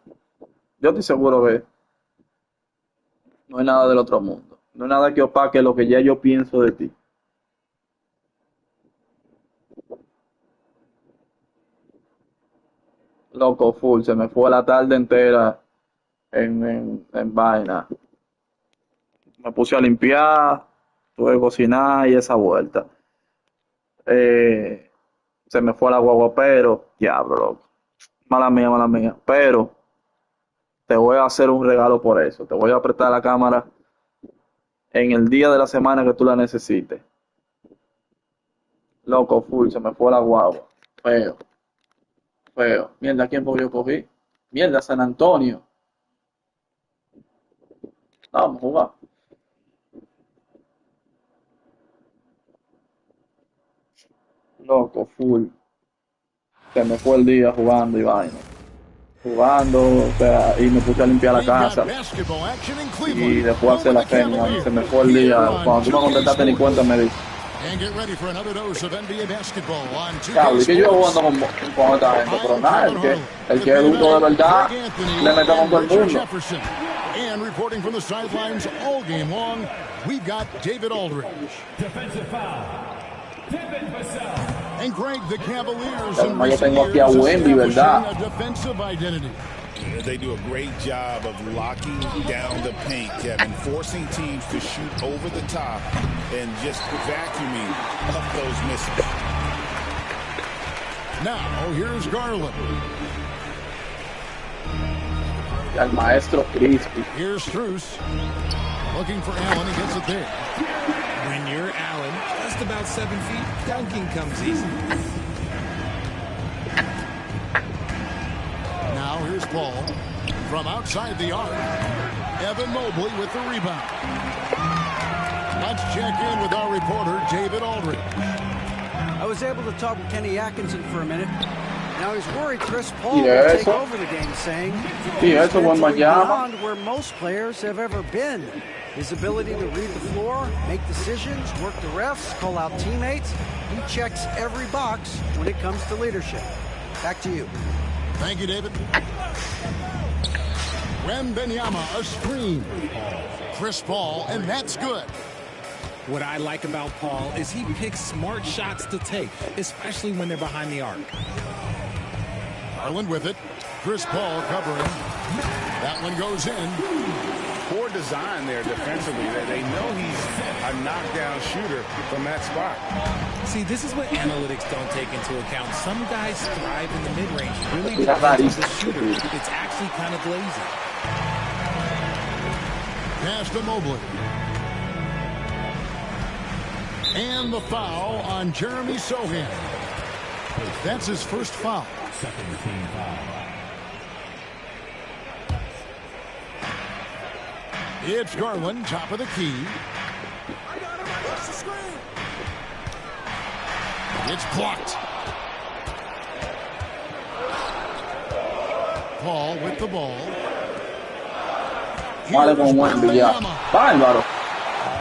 yo estoy seguro que no hay nada del otro mundo. No hay nada que opaque lo que ya yo pienso de ti. Loco, full, se me fue la tarde entera en vaina. Me puse a limpiar, tuve que cocinar y esa vuelta. Se me fue la guagua, pero diablo, loco. Mala mía. Pero te voy a hacer un regalo por eso. Te voy a apretar la cámara en el día de la semana que tú la necesites. Loco, full, se me fue la guagua. Feo. Feo. Mierda, ¿quién fue yo cogí? Mierda, San Antonio. Vamos a jugar. Loco, full. Se me fue el día jugando y vaina. Jugando, o sea, y me puse a limpiar la casa. Y después hacer la feña. Se me fue el día. Cuando tú me contestaste ni cuenta me di. Claro, y que yo jugando con esta gente, pero nada, el que es duro de verdad, le metemos con todo el mundo. And reporting from the sidelines all game long, we've got David Aldridge. Defensive foul. David Vassell. And Greg, the Cavaliers Yo tengo aquí a Wemby, ¿verdad? a defensive identity. They do a great job of locking down the paint, Kevin, forcing teams to shoot over the top and just vacuuming up those misses. Now, here's Garland. El maestro Crispy. Here's Strus. Looking for Allen. He gets it there. When you're Allen, just about 7 feet, dunking comes easy. Now here's Paul from outside the arc. Evan Mobley with the rebound. Let's check in with our reporter, David Aldridge. I was able to talk with Kenny Atkinson for a minute. Now he's worried Chris Paul will take over the game, saying he's beyond where most players have ever been. His ability to read the floor, make decisions, work the refs, call out teammates. He checks every box when it comes to leadership. Back to you. Thank you, David. Wembanyama, a screen. Chris Paul, and that's good. What I like about Paul is he picks smart shots to take, especially when they're behind the arc. Garland with it. Chris Paul covering. That one goes in. Poor design there defensively. They know he's a knockdown shooter from that spot. See, this is what analytics don't take into account. Some guys thrive in the mid-range. Really depends on the shooter. It's actually kind of lazy. Pass to Mobley. And the foul on Jeremy Sohan. That's his first foul. Second team foul. It's Garland, top of the key. It's blocked. Paul with the ball. Vale con Wemby ya. Bárbaro.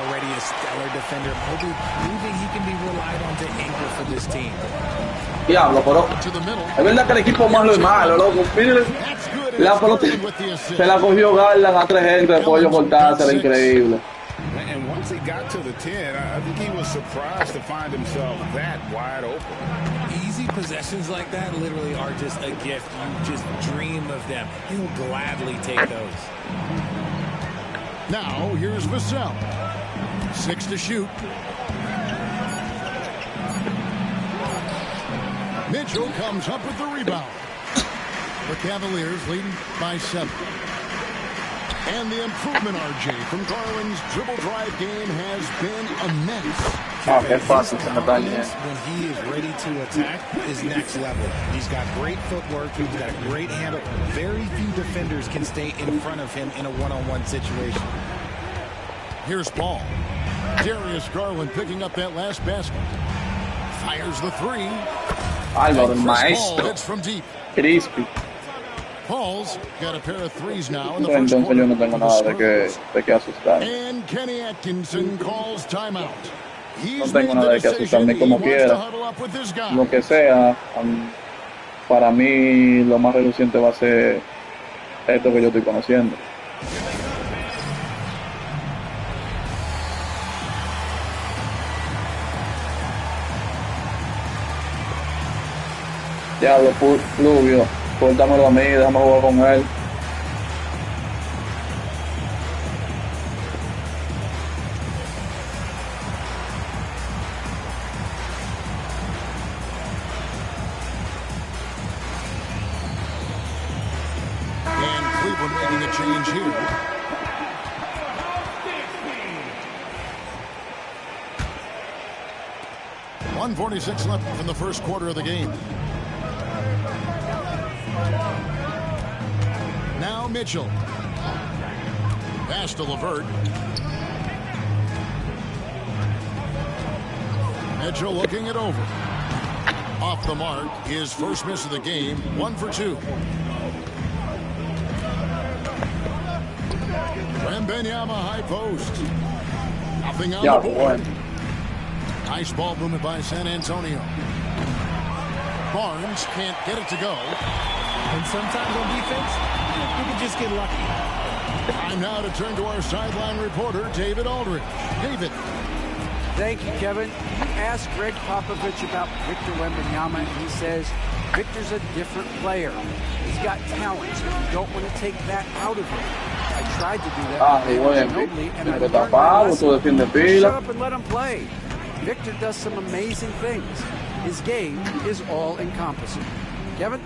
Already a stellar defender. Mobley proving he can be relied on to anchor for this team. Diablo, pero es verdad que el equipo malo y malo, loco. Mire, la pelota se la cogió Garland a 3 gente después de cortarse, era increíble. And once he got to the 10, I think he was surprised to find himself that wide open. Easy possessions like that literally are just a gift. You just dream of them. He'll gladly take those. Now, here's Vassell. 6 to shoot. Mitchell comes up with the rebound. The Cavaliers leading by 7. And the improvement, RJ, from Garland's dribble drive game has been immense. When he is ready to attack is next level. He's got great footwork. He's got a great handle. Very few defenders can stay in front of him in a one-on-one situation. Here's Paul. Darius Garland picking up that last basket. Fires the 3. Algo del maestro. Hits from deep. Crispy. Paul's got a pair of 3s now in the Entonces first yo no tengo nada de que asustar. And Kenny Atkinson calls timeout. No tengo nada de que asustarme como quiera. Lo que sea, para mí lo más reluciente va a ser esto que yo estoy conociendo. Diablo, Fluvio, córtamelo a mí, déjame jugar con él. And Cleveland making a change here. 1:46 left in the first quarter of the game. Now Mitchell. Pass to LeVert. Mitchell looking it over. Off the mark. His first miss of the game. 1 for 2. Wembanyama high post. Nothing on the board. Nice ball movement by San Antonio. Barnes can't get it to go. And sometimes on defense, you can just get lucky. Time now to turn to our sideline reporter, David Aldridge. David. Thank you, Kevin. You asked Greg Popovich about Victor Wembanyama, and he says Victor's a different player. He's got talent, so you don't want to take that out of him. I tried to do that. And I learned shut up and let him play. Victor does some amazing things. His game is all-encompassing. Kevin?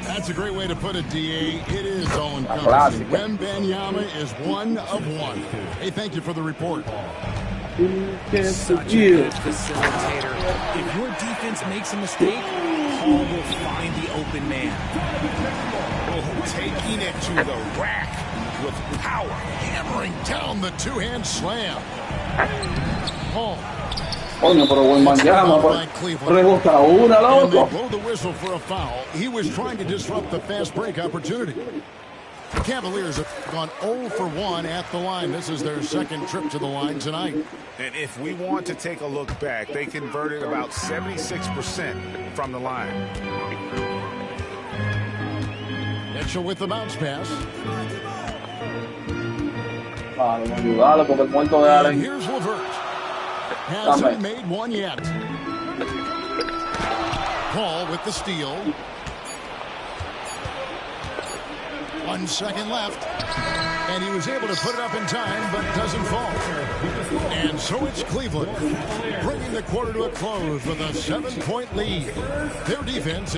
That's a great way to put it, D.A. It is all-encompassing. Wembanyama is one of one. Hey, thank you for the report. Such a good facilitator. If your defense makes a mistake, Hall will find the open man. Oh, taking it to the rack with power. Hammering down the two-hand slam. Hall. Coño, pero Wembanyama rebota una, loco. They blow the whistle for a foul. He was trying to disrupt the fast break opportunity. The Cavaliers have gone 0 for 1 at the line. This is their second trip to the line tonight. And if we want to take a look back, they converted about 76% from the line. Mitchell with the bounce pass. And here's LeVert. Hasn't made one yet. Paul with the steal. 1 second left. And he was able to put it up in time, but doesn't fall. And so it's Cleveland, bringing the quarter to a close with a 7-point lead. Their defense...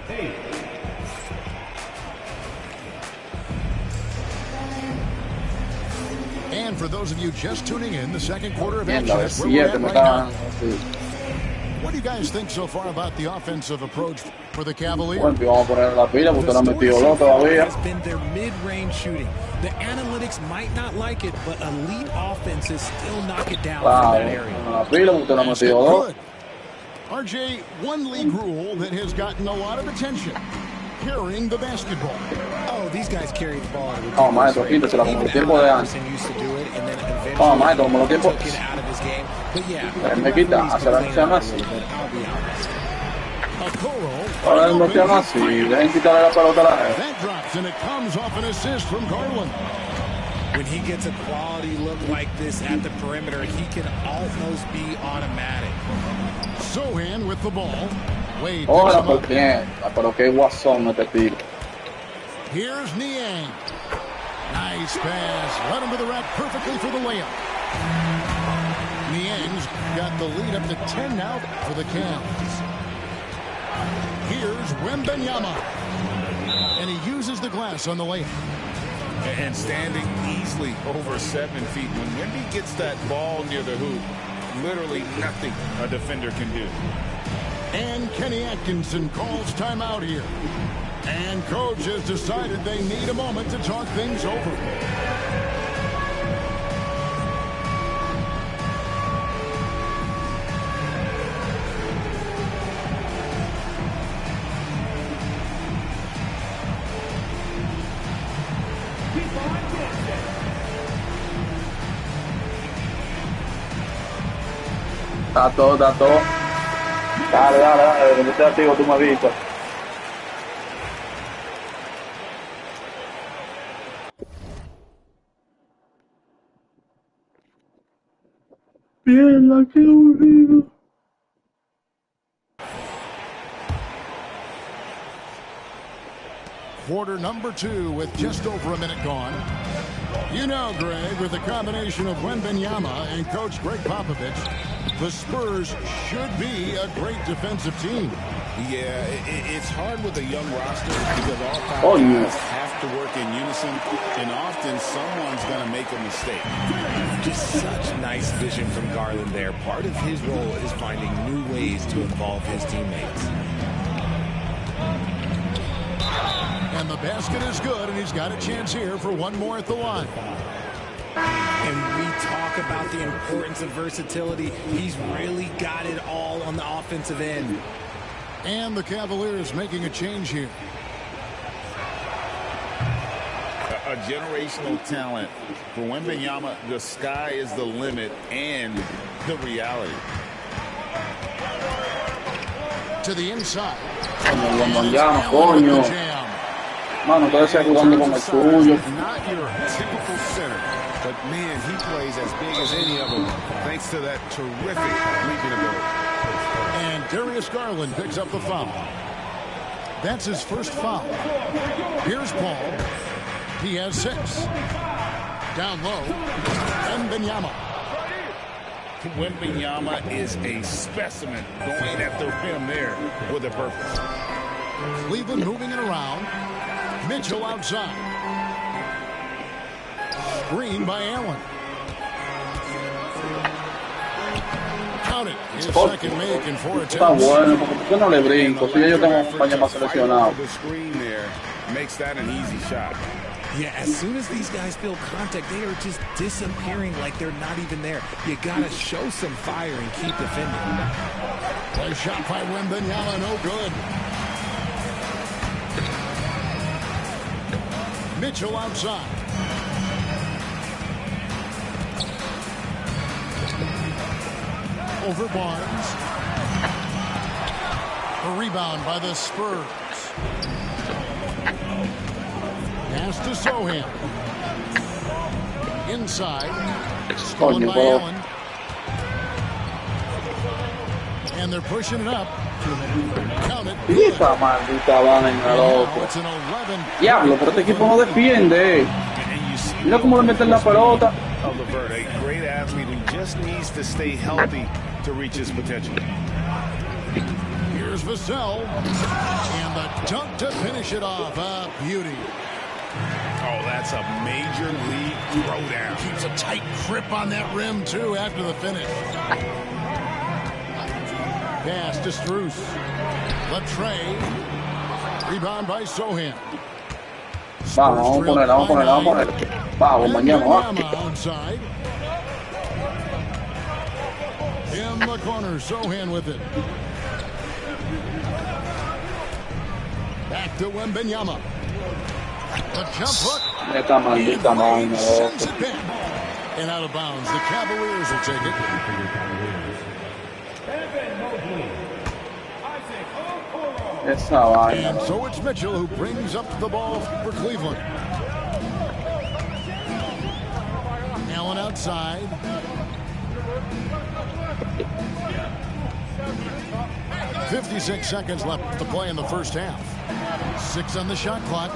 And for those of you just tuning in, the second quarter of action is where we're at right now. What do you guys think so far about the offensive approach for the Cavaliers? The story has been their mid-range shooting. The analytics might not like it, but elite offenses still knock it down from that area. Good. RJ, one league rule that has gotten a lot of attention. Carrying the basketball. Oh, these guys carry the ball. Oh, maestro, quítasela como el tiempo de antes. Oh, maestro, como los tiempos. Me quita, hacerla que sean así. Ahora no sean así, dejen quitarle la pelota a la gente. That drops, and it comes off an assist from Garland. When he gets a quality look like this at the perimeter, he can almost be automatic. Sohan with the ball. Wade. Hola, por bien. Pero qué guasón este tiro. Here's Niang. Nice pass. Led him to the rack perfectly for the layup. Niang's got the lead up to 10 now for the Cavs. Here's Wembanyama. And he uses the glass on the layup. And standing easily over 7 feet. When Wemby gets that ball near the hoop, literally nothing a defender can do. And Kenny Atkinson calls timeout here. And coach has decided they need a moment to talk things over. Dato. Dale, donde esté activo tú me avisas. Bien, qué aburrido. Quarter number 2 with just over a minute gone. You know, Greg, with the combination of Wembanyama and Coach Greg Popovich, the Spurs should be a great defensive team. Yeah, it's hard with a young roster because all five guys have to work in unison, and often someone's going to make a mistake. Just such nice vision from Garland there. Part of his role is finding new ways to involve his teammates. And the basket is good, and he's got a chance here for one more at the line. And we talk about the importance of versatility. He's really got it all on the offensive end. And the Cavaliers making a change here. A generational talent. For Wembanyama, the sky is the limit and the reality. To the inside. Wembanyama, coño. Mano, todavía se jugando con el suyo. Not your typical center, but man, he plays as big as any of them thanks to that terrific leaping ability. And Darius Garland picks up the foul. That's his first foul. Here's Paul. He has 6. Down low. Wembanyama. Wembanyama is a specimen going after him there with a purpose. Cleveland moving it around. Mitchell outside. Screen by Allen. Count it. His second make in 4 attempts. Está bueno, porque yo no le brinco. Si yo tengo Wembanyama seleccionado. The screen there makes that an easy shot. Yeah, as soon as these guys feel contact, they are just disappearing like they're not even there. You got to show some fire and keep defending. Play shot by Wembanyama, no good. Mitchell outside. Over Barnes. A rebound by the Spurs. Pass to Sohan. Inside. Stolen by Allen. And they're pushing it up. Count it. Esa maldita vaina, loco. It's an 11. Diablo, pero este equipo no defiende. Mira cómo le meten la pelota. LeVert, a great athlete who just needs to stay healthy to reach his potential. Here's Vassell. And the dunk to finish it off. A beauty. Oh, that's a major league throwdown. Keeps a tight grip on that rim, too, after the finish. Pass to Strus. Latrey. Rebound by Sohan. Vamos a poner. Vamos, mañana. Outside. In the corner, Sohan with it. Back to Wembanyama. The jump hook. Esta maldita vaina, Sends loco. it back. And out of bounds. The Cavaliers will take it. Esa vaina. And so it's Mitchell who brings up the ball for Cleveland. Allen outside. .56 seconds left to play in the first half. 6 on the shot clock.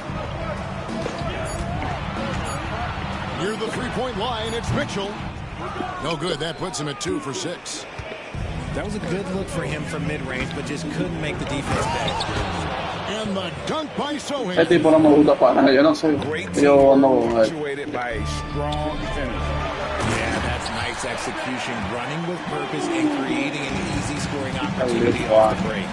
Near the three-point line, it's Mitchell. No good. That puts him at 2 for 6. That was a good look for him from mid-range, but just couldn't make the defense pay. And the dunk by Sohan. Este tipo no me gusta para nada. Yo no sé. Yo no. Punctuated by a strong finish. Yeah, that's nice execution, running with purpose and creating an easy scoring opportunity off the break.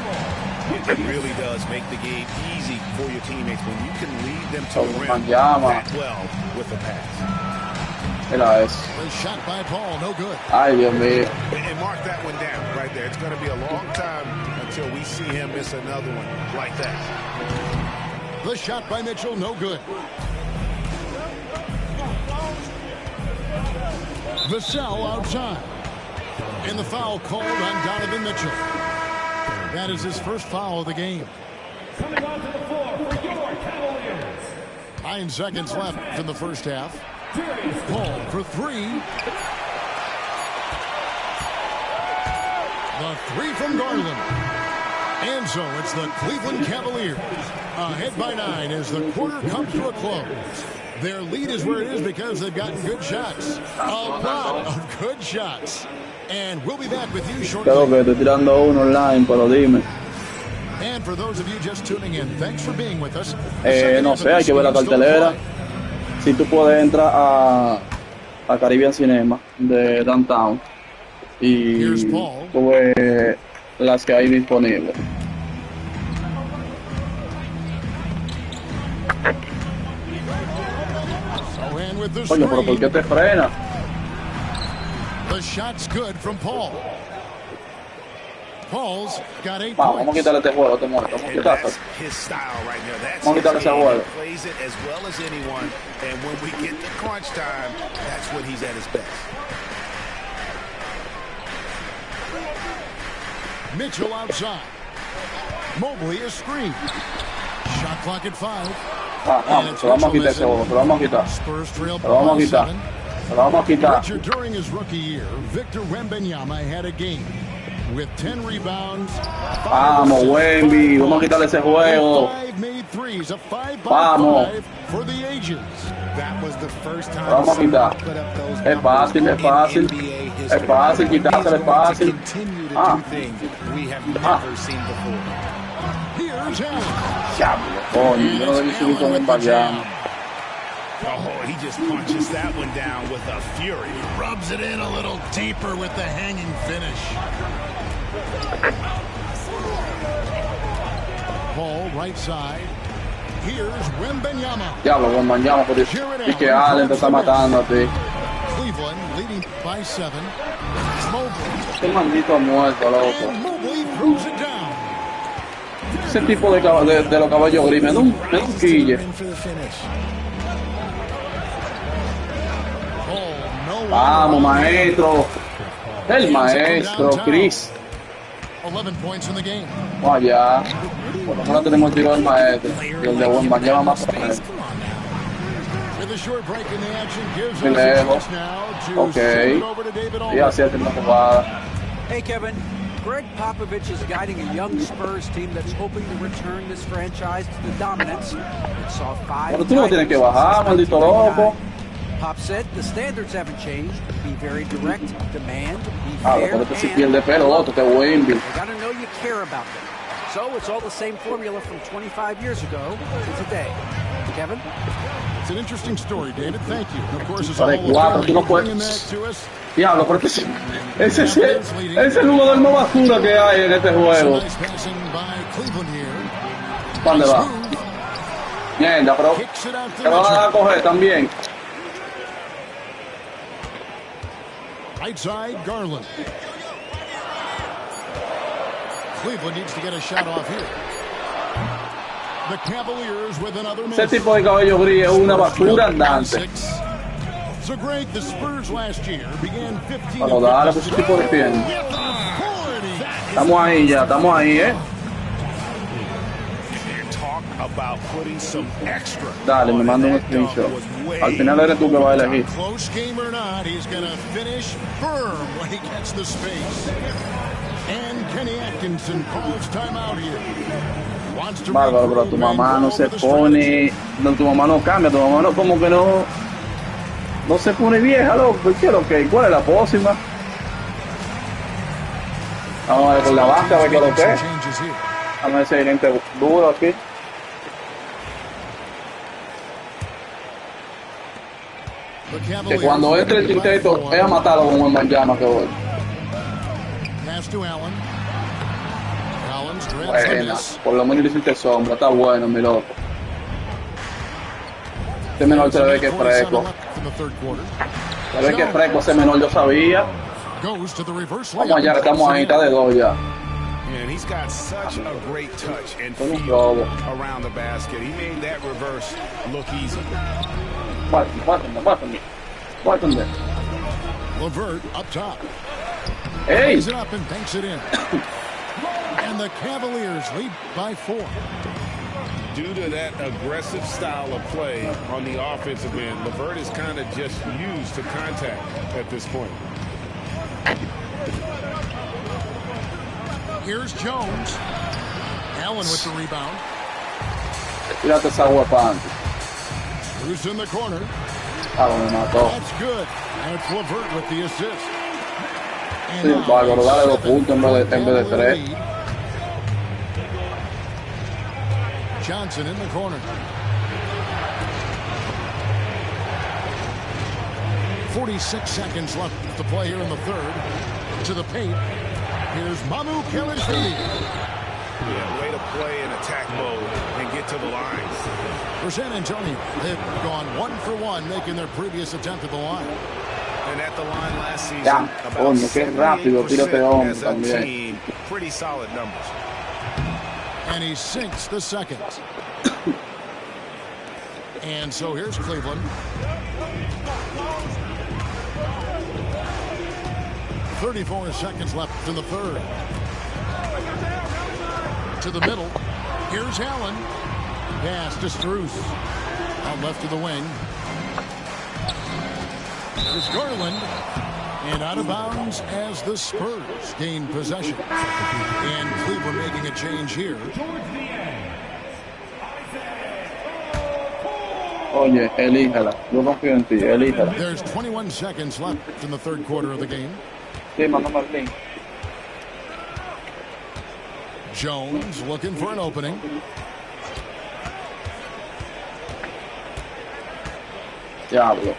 It really does make the game easy for your teammates when you can lead them to the rim Wembanyama. that well with the pass. Mira eso. The shot by Paul, no good. Ay, Dios mío. And mark that one down right there. It's going to be a long time until we see him miss another one like that. The shot by Mitchell, no good. Vassell outside. And the foul called on Donovan Mitchell. That is his first foul of the game. Coming onto the floor for your Cavaliers. 9 seconds left in the first half. Paul for 3. The 3 from Garland. And so it's the Cleveland Cavaliers ahead by 9 as the quarter comes to a close. Their lead is where it is because they've gotten good shots. A lot of good shots. And we'll be back with you shortly. Creo que estoy tirando uno online, pero dime. And for those of you just tuning in, thanks for being with us. No sé, hay que ver la cartelera. Si tú puedes entrar a Caribbean Cinema de Downtown y tú ves las que hay disponibles. Coño, pero ¿por qué te frena? The shot's good from Paul. Paul's got 8 points. Vamos a quitarle este juego, vamos a quitarle. Vamos a quitarle ese juego. Plays it as well as anyone, and when we get to crunch time, that's when he's at his best. Mitchell outside. Mobley is screened. Shot clock at 5. Se lo vamos a quitar ese juego, se lo vamos a quitar. Spurs trail Se lo vamos a quitar. Se lo vamos a quitar. During his rookie year, Victor Wembanyama had a game with 10 rebounds. Vamos, Wemby, vamos a quitarle ese juego. Vamos. For the ages. Vamos a quitar. Es fácil, es fácil. Es fácil, quitárselo, es fácil. Coño, yo no debí subir con Wembanyama. Oh, he just punches that one down with a fury. He rubs it in a little deeper with the hanging finish. Paul, right side. Here's Wembanyama. Diablo, Wembanyama, por eso. Y que Allen te está matando a ti. Cleveland leading by 7. Mobley. Este maldito muerto, loco. And Mobley throws it down. Ese tipo de los caballos gris, me da un quille. Vamos, maestro. El maestro, Chris. 11 points in the game. Vaya. Por lo menos tenemos el tiro del maestro. Y el de Wembanyama más o menos. Muy lejos. Ok. Y así es la jugada. Hey, Kevin. Greg Popovich is guiding a young Spurs team that's hoping to return this franchise to the dominance it saw 5. Pero tú no tienes que bajar, maldito loco. Pop said the standards haven't changed. Be very direct, demand, be fair, and si pierde pelota, te Wemby. They gotta know you care about them. So it's all the same formula from 25 years ago to today. Kevin? It's an interesting story, David. Thank you. And of course, it's all tú no puedes. Diablo, porque ese es el jugador más basura que hay en este juego. ¿Dónde va? Mierda, pero te van a coger también. Right side, Garland. Cleveland needs to get a shot off here. The Cavaliers with another miss. Ese tipo de cabello gris es una basura andante. So great, the Spurs last year began 15. Bueno, dale, pues ese tipo de pierna. Estamos ahí ya, estamos ahí, Dale, me manda un screenshot. Al final eres tú que vas a elegir. Close game or not, he's going to finish firm when he gets the space. And Kenny Atkinson calls timeout here. Bárbaro, pero tu mamá no se pone, no, tu mamá no cambia, tu mamá no, como que no se pone vieja, loco. ¿Qué es lo que? ¿Cuál es la próxima? Vamos a ver con la banca, a ver qué es lo que es. Vamos a ver si hay gente duro aquí. Que cuando entre el quinteto es a matarlo con un Wembanyama que voy. Buena, por lo menos le hiciste sombra, está bueno, mi loco. Este menor se ve que es fresco. Se ve que es fresco ese menor, yo sabía. Vamos allá, estamos ahí, está de dos ya. And he's got such a great touch and feel around the basket. He made that reverse look easy. Bátame. LeVert up top. Hey! Plays it up and banks it in. And the Cavaliers lead by 4. Due to that aggressive style of play on the offensive end, LeVert is kind of just used to contact at this point. Here's Jones. Allen with the rebound. Tírate esa guapa antes. Who's in the corner? Me mató. That's good. And it's LeVert with the assist. Sí, bárbaro, dale 2 puntos en vez de 3. Johnson in the corner. 46 seconds left to play here in the third. To the paint. Here's Mamu Kelishvili. Yeah, way to play in attack mode and get to the line. For San Antonio, they've gone 1 for 1, making their previous attempt at the line. And at the line last season, about 78% as a team. Pretty solid numbers. And he sinks the second. And so here's Cleveland. 34 seconds left in the third. To the middle. Here's Allen. Pass to Strus. Out left to the wing. There's Garland. And out of bounds as the Spurs gain possession. And Cleveland making a change here. Oye, elíjala. Yo confío en ti, elíjala. There's 21 seconds left in the third quarter of the game. Sí, mándame el link. Jones looking for an opening. Diablo.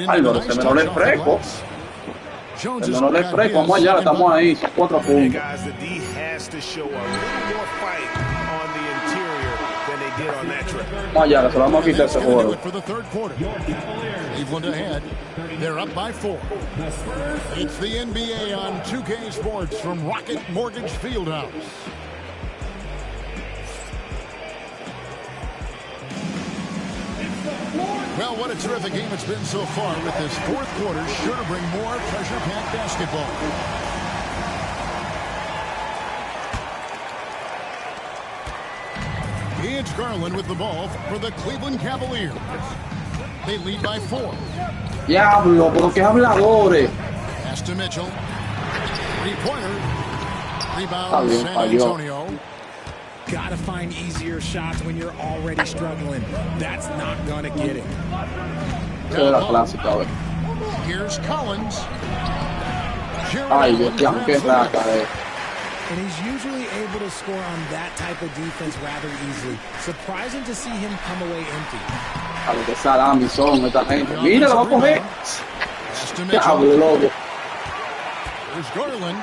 Álvaro, se me no le fresco. Se me no le fresco. Vamos allá, estamos ahí. Son 4 puntos. Vamos allá, que se lo vamos a quitar ese juego. Cleveland ahead. They're up by 4. It's the NBA on 2K Sports from Rocket Mortgage Fieldhouse. Well, what a terrific game it's been so far, with this fourth quarter sure to bring more pressure-packed basketball. It's Garland with the ball for the Cleveland Cavaliers. They lead by 4. Diablo, pero qué habladores. Pass to Mitchell. Three-pointer. Rebound San Antonio. Gotta find easier shots when you're already struggling. That's not gonna get it. Here's Collins. Ay, Dios mío, qué raca, And he's usually able to score on that type of defense rather easily. Surprising to see him come away empty. A lo que salami son esta gente. Mira, lo va a coger. Diablo, loco. There's Garland.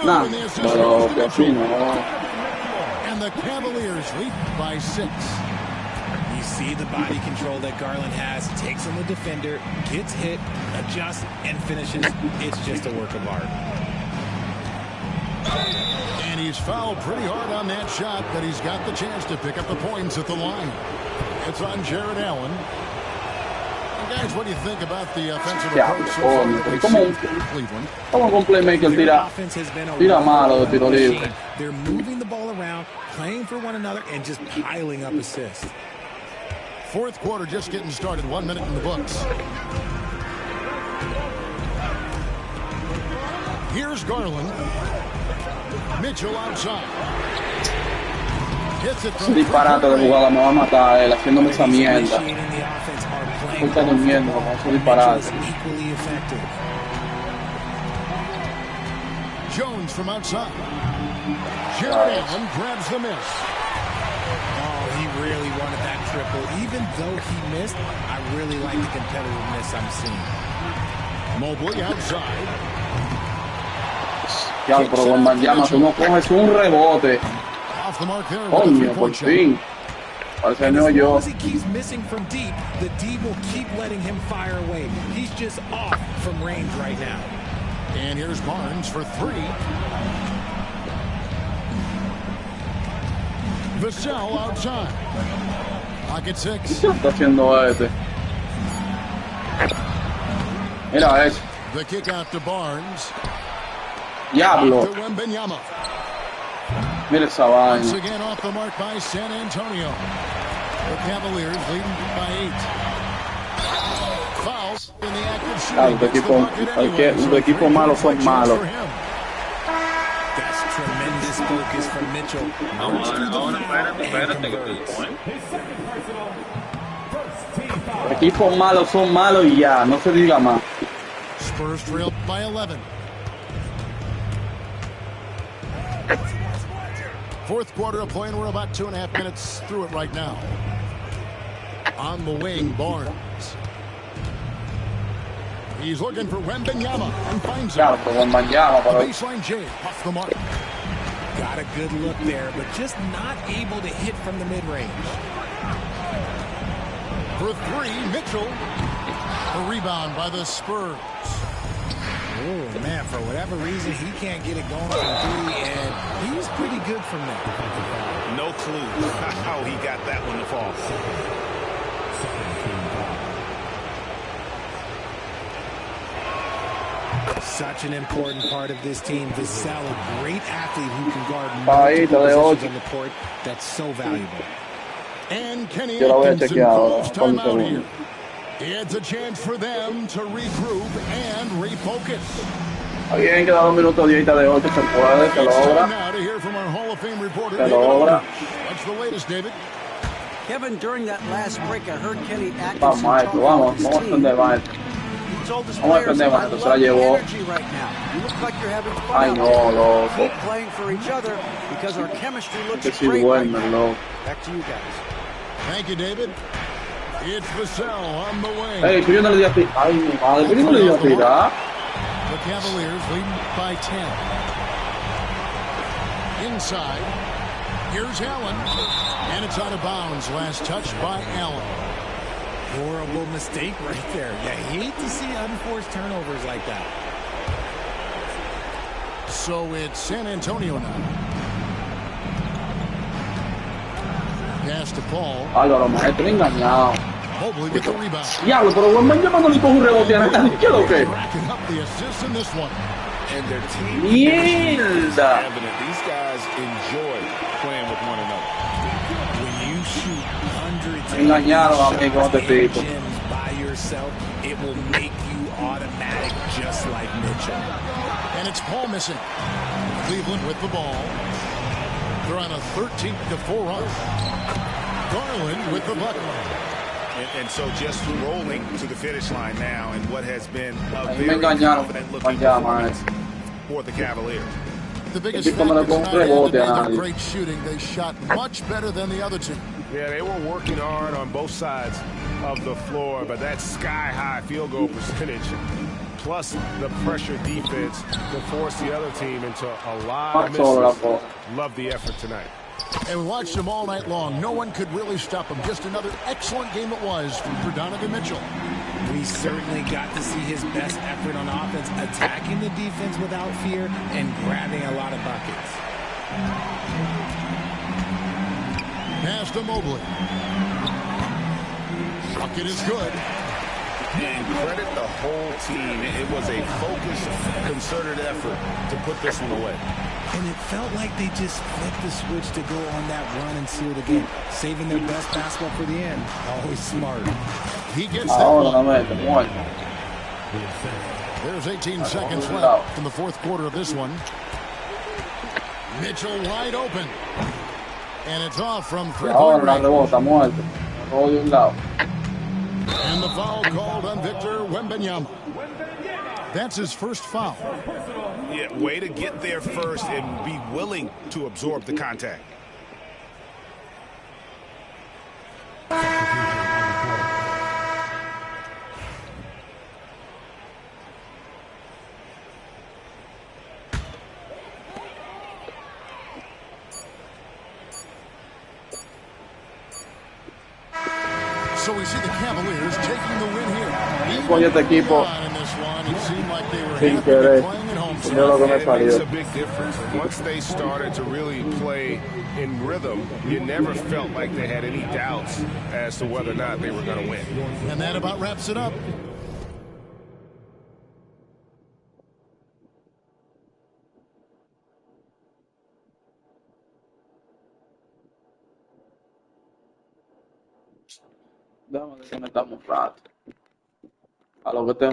Nah, pero que fino. And the Cavaliers lead by 6. You see the body control that Garland has. Takes on the defender, gets hit, adjusts, and finishes. It's just a work of art. And he's fouled pretty hard on that shot, but he's got the chance to pick up the points at the line. It's on Jared Allen. And guys, what do you think about the offensive approach so far with Cleveland? Como un playmaker tira malo de tiro libre. They're moving the ball around, playing for one another, and just piling up assists. Fourth quarter just getting started. 1 minute in the books. Here's Garland. Mitchell outside. Ese disparate de jugada me va a matar él haciéndome esa mierda. Está durmiendo con ese disparate. Jones from outside. Jared Allen grabs the miss. Oh, he really wanted that triple. Even though he missed, I really like the competitiveness I'm seeing. Mobley outside. Ya, pero con Banjama tú no coges un rebote. Coño, por fin. Parece no yo. As he keeps missing from deep, the D will keep letting him fire away. He's just off from range right now. And here's Barnes for 3. Vassell outside. Pocket 6. ¿Qué está haciendo este? Mira eso. The kick out to Barnes. Diablo. Mira esa vaina. Once again off the mark by San Antonio. The Cavaliers leading by 8. Fouls in the active shooting. Los equipos malos son malos. That's tremendous focus from Mitchell. Los equipos malos son malos y ya, no se diga más. Spurs trail by 11. Fourth quarter of play, and we're about 2.5 minutes through it right now. On the wing, Barnes. He's looking for Wembanyama and finds him. Baseline J off the mark. Got a good look there, but just not able to hit from the mid-range. For three, Mitchell. A rebound by the Spurs. Oh, man, for whatever reason, he can't get it going from three, and he's pretty good from there. No clue how he got that one to fall. Such an important part of this team. Vassell, a great athlete who can guard multiple positions on the court. That's so valuable. And Kenny Atkinson calls timeout here. It's a chance for them to regroup and refocus. Alguien queda 2 minutos 10 de 8, se puede, se logra. Now to hear from our Hall of Fame reporter, Se logra. What's the latest, David? Kevin, during that last break, I heard Kenny Atkinson Vamos, maestro, vamos a defender, maestro. He told his Vamos a players, defender, I maestro, se love la the llevó. energy right now. You look like you're having fun Ay, out no, there. loco. Keep playing for each other because our chemistry looks Que si great right duermen, now. loco. Back to you guys. Thank you, David. It's Vassell on the wing. Hey, tú yo no le di a tirar. Ay, mi madre, ¿por qué no le di a tirar? The Cavaliers lead by 10. Inside. Here's Allen. And it's out of bounds. Last touch by Allen. Horrible mistake right there. You hate to see unforced turnovers like that. So it's San Antonio now. Pass to Paul. Álvaro, maestro, engañado. Mobley with the rebound. Diablo, pero Wembanyama no le coge un rebote a nadie. ¿Qué es lo que? Racking up the assists in this one. And their team Mierda. evident. These guys enjoy playing with one another. When you shoot hundreds Engañaron a mí con este tipo. gems by yourself, it will make you automatic just like Mitchell. And it's Paul missing. Cleveland with the ball. They're on a 13-4 run. Garland with the bucket. And so just rolling to the finish line now in what has been a Me very engañaron. confident looking Engañaron. for the Cavaliers. The biggest factor tonight had to be great shooting. They shot much better than the other team. Yeah, they were working hard on both sides of the floor, but that sky-high field goal percentage plus the pressure defense to force the other team into a lot of misses. Love the effort tonight. And we watched them all night long. No one could really stop them. Just another excellent game it was for Donovan Mitchell. We certainly got to see his best effort on offense, attacking the defense without fear and grabbing a lot of buckets. Pass to Mobley. Bucket is good. And credit the whole team. It was a focused, concerted effort to put this one away. And it felt like they just flipped the switch to go on that run and seal the game, saving their best basketball for the end. Always smart. He gets that one. There's 18 seconds left in the fourth quarter of this one. Mitchell wide open. And it's off from three-point range. And the foul called on Victor Wembanyama. That's his first foul. Yeah, way to get there first and be willing to absorb the contact. So we see the Cavaliers taking the win here. Oye, este equipo, sin querer, yo lo que me salió. It makes a big difference. Once they started to really play in rhythm, you never felt like they had any doubts as to whether or not they were going to win. And that about wraps it up. Déjame desconectarme un rato. A lo que te